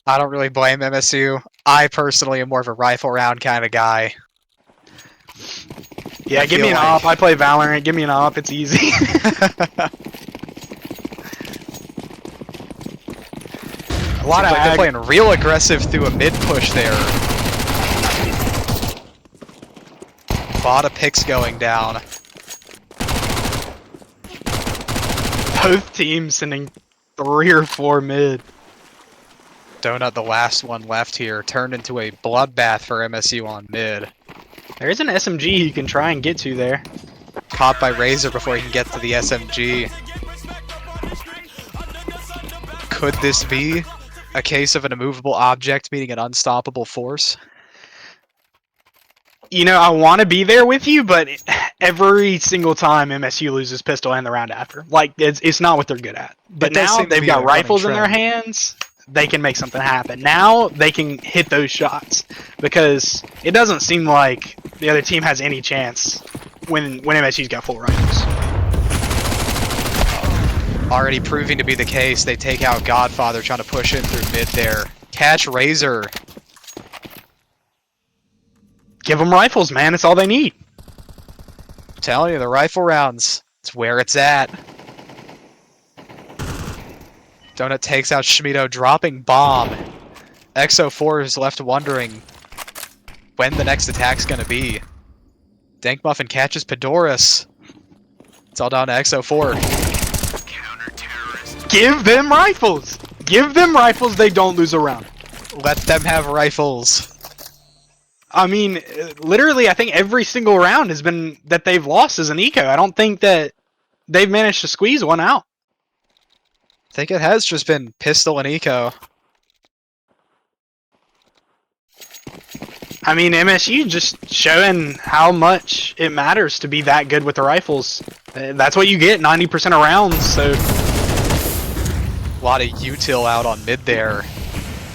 I don't really blame MSU. I personally am more of a rifle round kind of guy. Yeah, I give me feel an op. I play Valorant. Give me an op. It's easy. A lot of they're playing real aggressive through a mid push there. A lot of picks going down. Both teams sending 3 or 4 mid. Donut, the last one left here, turned into a bloodbath for MSU on mid. There is an SMG you can try and get to there. Caught by Razor before he can get to the SMG. Could this be a case of an immovable object meeting an unstoppable force? You know, I want to be there with you, but every single time MSU loses pistol and the round after, like it's not what they're good at. But It does now seem to they've be got a rifles in running their trend. hands. They can make something happen. Now they can hit those shots because it doesn't seem like the other team has any chance when MSU's got full rifles. Already proving to be the case. They take out Godfather, trying to push in through mid there. Catch Razor. Give them rifles, man. It's all they need. I'm telling you, the rifle rounds. It's where it's at. Donut takes out Schmido, dropping bomb. XO4 is left wondering when the next attack's gonna be. Dank Muffin catches Padoris. It's all down to XO4. Counter-terrorist. Give them rifles. Give them rifles. They don't lose a round. Let them have rifles. I mean, literally, I think every single round has been that they've lost as an eco. I don't think that they've managed to squeeze one out. I think it has just been pistol and eco. I mean, MSU just showing how much it matters to be that good with the rifles. That's what you get 90% of rounds, so... A lot of util out on mid there.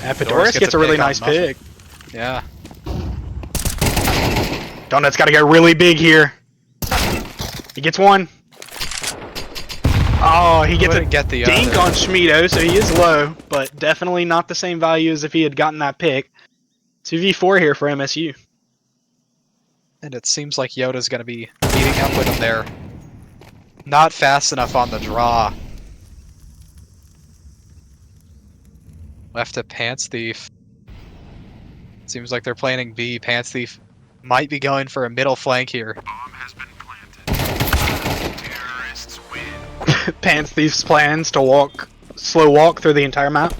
Padoris gets a really nice pick. Yeah. Donut's got to go really big here. He gets one. Oh, he gets a Wouldn't get the dink other. on Schmido, so he is low, but definitely not the same value as if he had gotten that pick. 2v4 here for MSU. And it seems like Yoda's going to be meeting up with him there. Not fast enough on the draw. Left to Pants Thief. Seems like they're planning B. Pants Thief might be going for a middle flank here. Bomb has been planted. Terrorists win. Pants Thief's plans to slow walk through the entire map.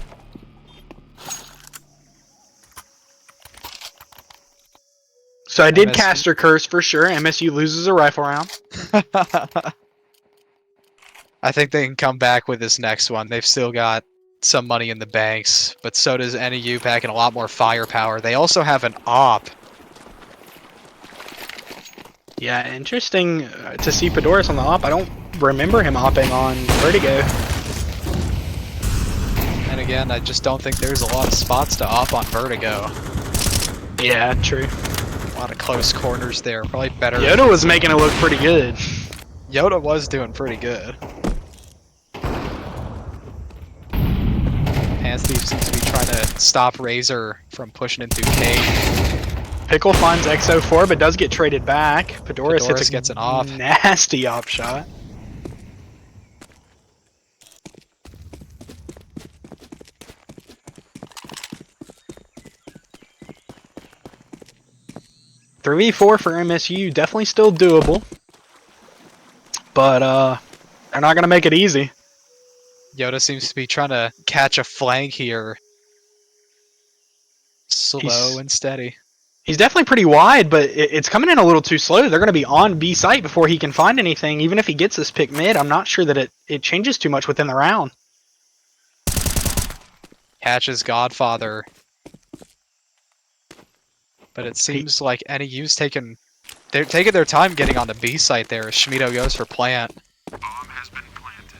So I did MSU. caster curse for sure. MSU loses a rifle round. I think they can come back with this next one. They've still got some money in the banks, but so does NEU, packing a lot more firepower. They also have an op. Yeah, interesting to see Padoris on the op. I don't remember him opping on Vertigo. And again, I just don't think there's a lot of spots to op on Vertigo. Yeah, true. A lot of close corners there. Probably better. Yoda was making it look pretty good. Yoda was doing pretty good. Pants Thief seems to be trying to stop Razor from pushing into Cage. Pickle finds XO4, but does get traded back. Padoris hits gets an op. nasty op shot. .3v4 for MSU, definitely still doable. But they're not gonna make it easy. Yoda seems to be trying to catch a flank here. Slow and steady. He's definitely pretty wide, but it's coming in a little too slow. They're going to be on B site before he can find anything. Even if he gets this pick mid, I'm not sure that it changes too much within the round. Catches Godfather. But it seems like NEU's they're taking their time getting on the B site there as Schmido goes for plant. Bomb has been planted.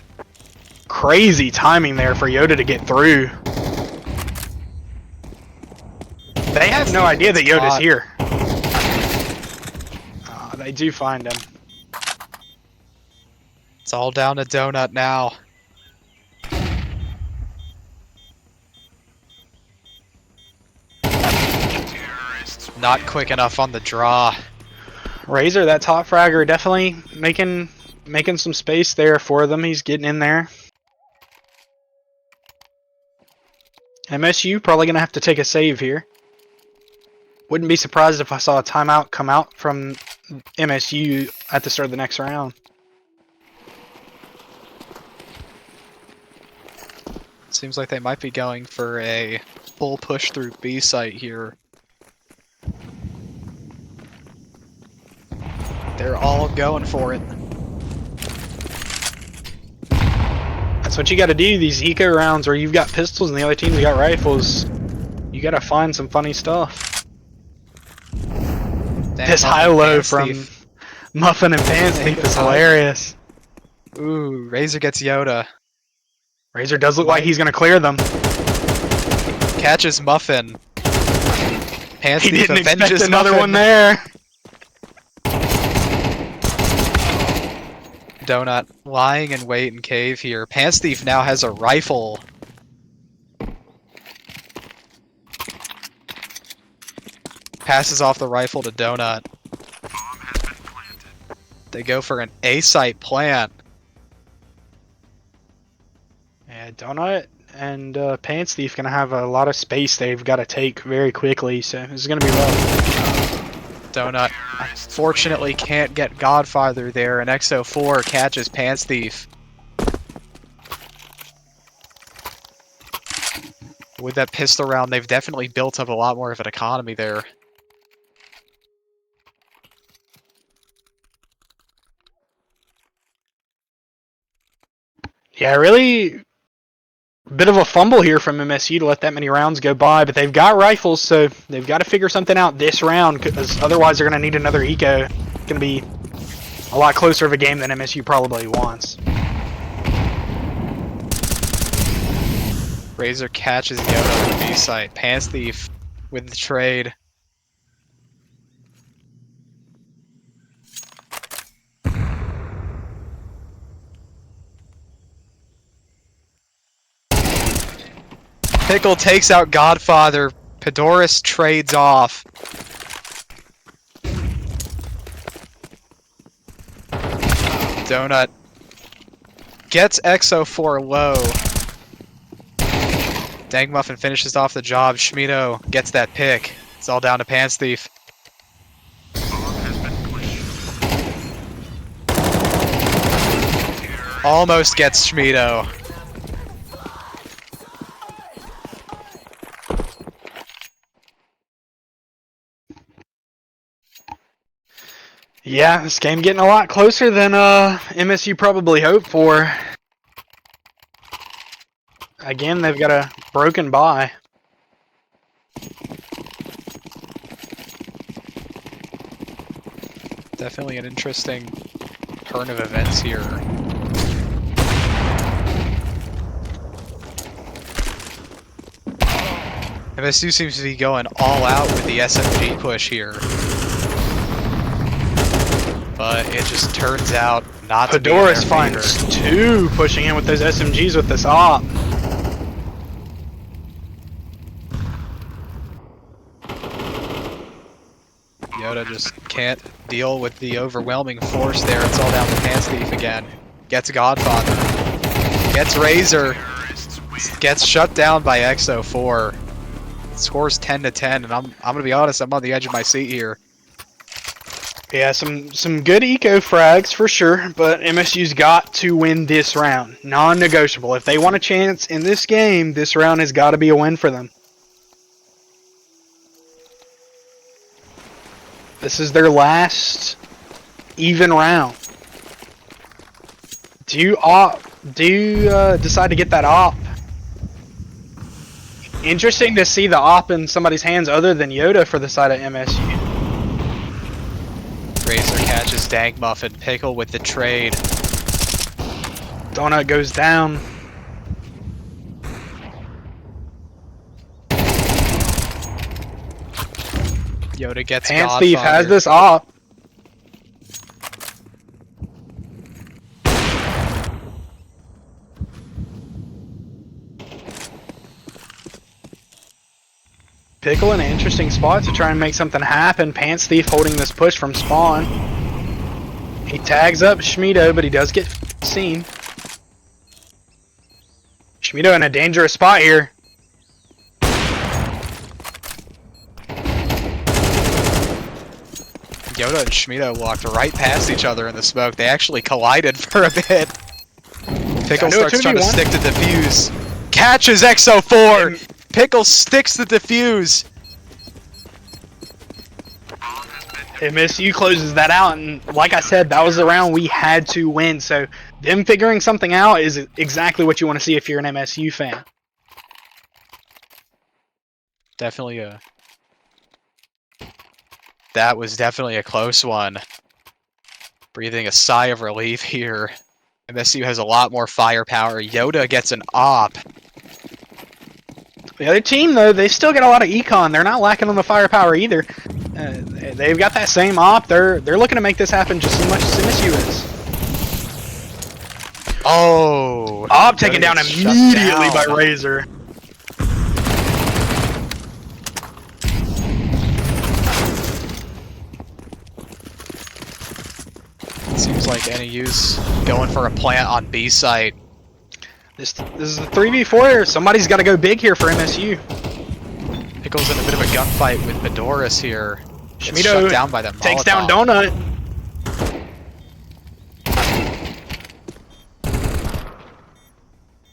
Crazy timing there for Yoda to get through. They have no idea that Yoda's here. They do find him. It's all down to Donut now. Terrorists Not quick enough on the draw. Razor, that top fragger, definitely making some space there for them. He's getting in there. MSU probably gonna have to take a save here. Wouldn't be surprised if I saw a timeout come out from MSU at the start of the next round. Seems like they might be going for a full push through B site here. They're all going for it. That's what you gotta do, these eco rounds where you've got pistols and the other team's got rifles. You gotta find some funny stuff. Dang, This Muffin, high-low Pants from Thief. Muffin and Pants Thief is hilarious. Ooh, Razor gets Yoda. Razor does look like he's gonna clear them. Catches Muffin. Pants He Thief didn't expect avenges another Muffin. one there. Donut lying in wait in cave here. Pants Thief now has a rifle. Passes off the rifle to Donut. Bomb has been planted. They go for an A-site plant. Yeah, Donut and Pants Thief gonna have a lot of space they've got to take very quickly, so this is gonna be rough. Donut unfortunately can't get Godfather there, and XO4 catches Pants Thief. With that pistol round, they've definitely built up a lot more of an economy there. Yeah, really bit of a fumble here from MSU to let that many rounds go by, but they've got rifles, so they've got to figure something out this round, because otherwise they're going to need another eco. It's going to be a lot closer of a game than MSU probably wants. Razor catches Yoda on the B site. Pants Thief with the trade. Pickle takes out Godfather. Pedoris trades off. Donut gets XO4 low. Dang Muffin finishes off the job. Schmido gets that pick. It's all down to Pants Thief. Bomb has been planted. Almost gets Schmido. Yeah, this game getting a lot closer than MSU probably hoped for. Again, they've got a broken bye. Definitely an interesting turn of events here. MSU seems to be going all out with the SMG push here. But it just turns out not to be in their Pedoris finds favor. two pushing in with those SMGs with this op. Yoda just can't deal with the overwhelming force there. It's all down to Pants Thief again. Gets Godfather. Gets Razor. Gets shut down by XO4. Scores 10-10, and I'm gonna be honest, I'm on the edge of my seat here. Yeah, some good eco frags for sure, but MSU's got to win this round. Non-negotiable. If they want a chance in this game, this round has got to be a win for them. This is their last even round. Do you decide to get that op? Interesting to see the op in somebody's hands other than Yoda for the side of MSU. Razor catches Dank Muffin. Pickle with the trade. Donut goes down. Yoda gets Pants Godfather. Thief has this op. Pickle in an interesting spot to try and make something happen. Pants Thief holding this push from spawn. He tags up Schmido, but he does get seen. Schmido in a dangerous spot here. Yoda and Schmido walked right past each other in the smoke. They actually collided for a bit. Pickle do a starts trying to 2v1. stick the defuse. Catches XO4! Pickle sticks the defuse! MSU closes that out, and like I said, that was the round we had to win. So them figuring something out is exactly what you want to see if you're an MSU fan. Definitely That was definitely a close one. Breathing a sigh of relief here. MSU has a lot more firepower. Yoda gets an op. The other team, though, they still get a lot of econ. They're not lacking on the firepower either. They've got that same op. They're looking to make this happen just as much as MSU is. Oh! Op taken Yoda down gets shut immediately by down. Razor. Seems like NEU's going for a plant on B site. This is a 3v4 here. Somebody's got to go big here for MSU. Pickle's in a bit of a gunfight with Bedoris here. Gets Schmido shut down by the takes Molotov. down Donut.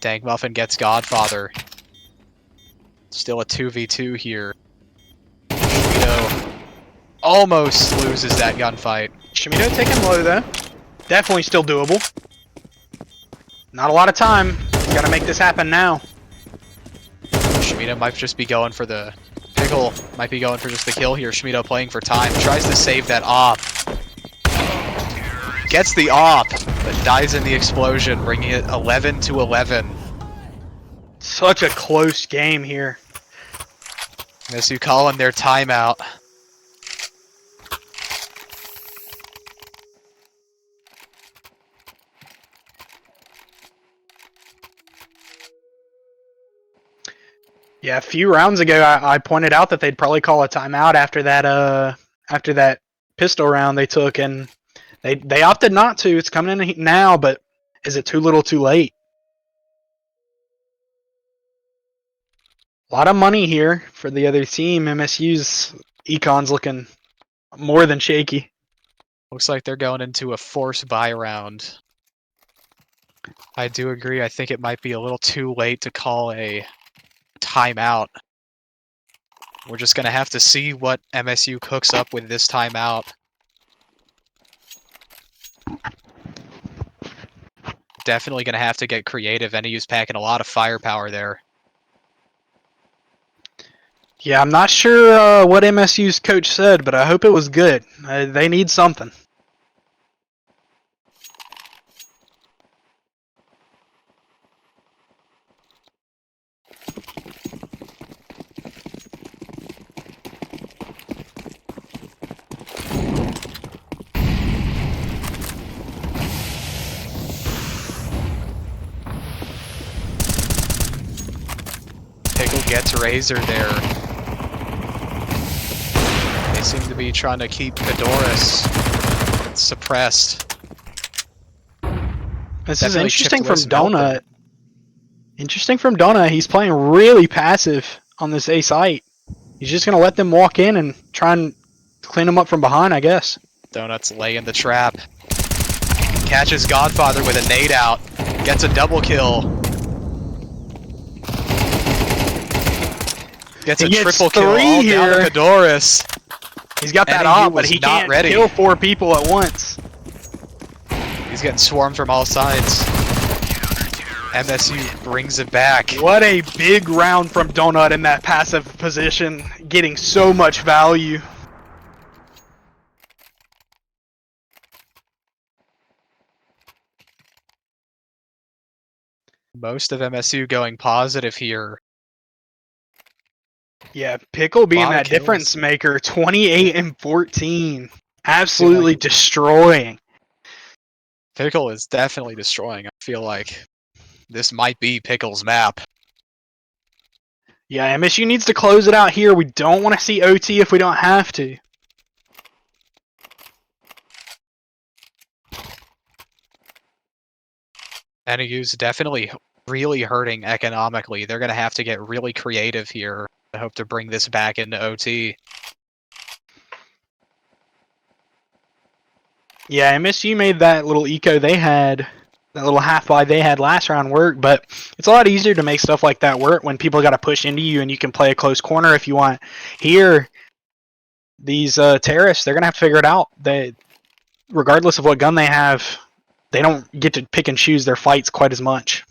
Dank Muffin gets Godfather. Still a 2v2 here. Schmido almost loses that gunfight. Schmido taking low though. Definitely still doable. Not a lot of time. Got to make this happen now. Schmido might just be going for the... Pickle might be going for just the kill here. Schmido playing for time. Tries to save that op. Gets the op, but dies in the explosion, bringing it 11-11. Such a close game here. MSU calling their timeout. Yeah, a few rounds ago, I pointed out that they'd probably call a timeout after that pistol round they took, and they opted not to. It's coming in now, but is it too little, too late? A lot of money here for the other team. MSU's econ's looking more than shaky. Looks like they're going into a forced buy round. I do agree. I think it might be a little too late to call a timeout. We're just going to have to see what MSU cooks up with this timeout. Definitely going to have to get creative. NEU's packing a lot of firepower there. Yeah, I'm not sure what MSU's coach said, but I hope it was good. They need something. Pickle gets Razor there. They seem to be trying to keep Bedoris suppressed. This is Definitely interesting chipped from West Melt there. Donut. Interesting from Donut. He's playing really passive on this A site. He's just going to let them walk in and try and clean them up from behind, I guess. Donuts laying the trap. Catches Godfather with a nade out. Gets a double kill. Gets He a gets triple kill three all here. down to Bedoris. He's got that NEU op, but was he not can't ready. kill 4 people at once. He's getting swarmed from all sides. MSU brings it back. What a big round from Donut in that passive position, getting so much value. Most of MSU going positive here. Yeah, Pickle being Lot of that kills. difference maker, 28 and 14. Absolutely destroying. Pickle is definitely destroying. I feel like this might be Pickle's map. Yeah, MSU needs to close it out here. We don't want to see OT if we don't have to. NEU's definitely really hurting economically. They're going to have to get really creative here. I hope to bring this back into OT. Yeah, MSU made that little eco they had, that little half buy they had last round work, but it's a lot easier to make stuff like that work when people got to push into you and you can play a close corner if you want. Here, these terrorists, they're going to have to figure it out. Regardless of what gun they have, they don't get to pick and choose their fights quite as much.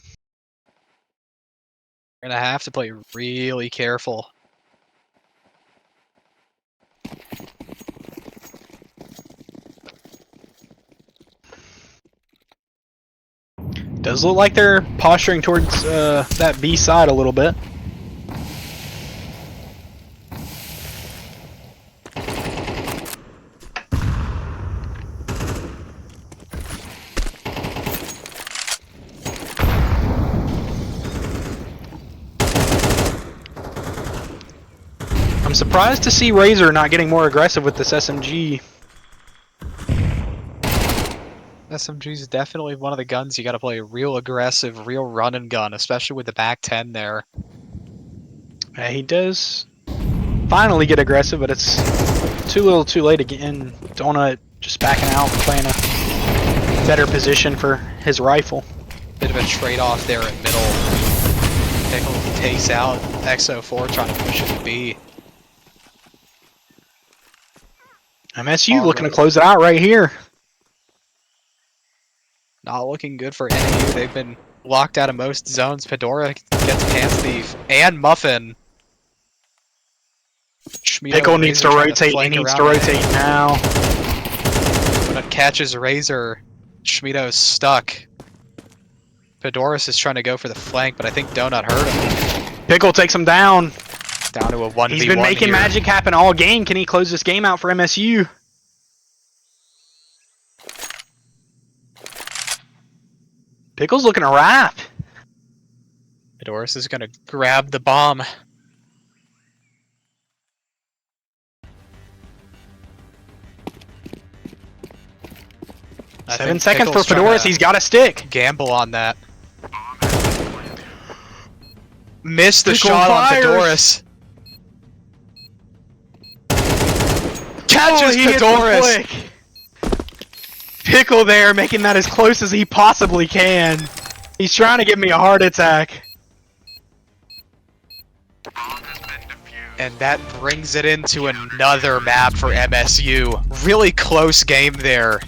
We're going to have to play really careful. Does look like they're posturing towards that B side a little bit. I'm surprised to see Razor not getting more aggressive with this SMG. SMG is definitely one of the guns you got to play real aggressive, real run and gun, especially with the back 10 there. He does finally get aggressive, but it's too little too late again. Donut just backing out and playing a better position for his rifle. Bit of a trade-off there in middle. Pickle takes out XO4 trying to push it to B. MSU looking to close it out right here. Not looking good for NEU. They've been locked out of most zones. Fedora gets Pants Thief and Muffin. Schmido Pickle and needs to Razor trying rotate. He flank needs around to A. rotate now. When it catches Razor, Schmido's stuck. Fedoris is trying to go for the flank, but I think Donut hurt him. Pickle takes him down. Down to a 1v1 He's been making here. magic happen all game. Can he close this game out for MSU? Pickle's looking to wrap. Fedoris is going to grab the bomb. I 7 think seconds for Pickle's trying Fedoris. to He's got a stick. gamble on that. Missed the Pickle shot fires. on Fedoris. Catches he hits the Fedoris. flick. Pickle there, making that as close as he possibly can. He's trying to give me a heart attack. And that brings it into another map for MSU. Really close game there.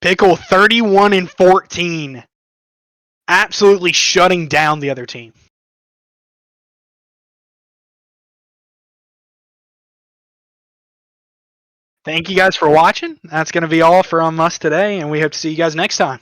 Pickle 31 and 14. Absolutely shutting down the other team. Thank you guys for watching. That's going to be all from us today, and we hope to see you guys next time.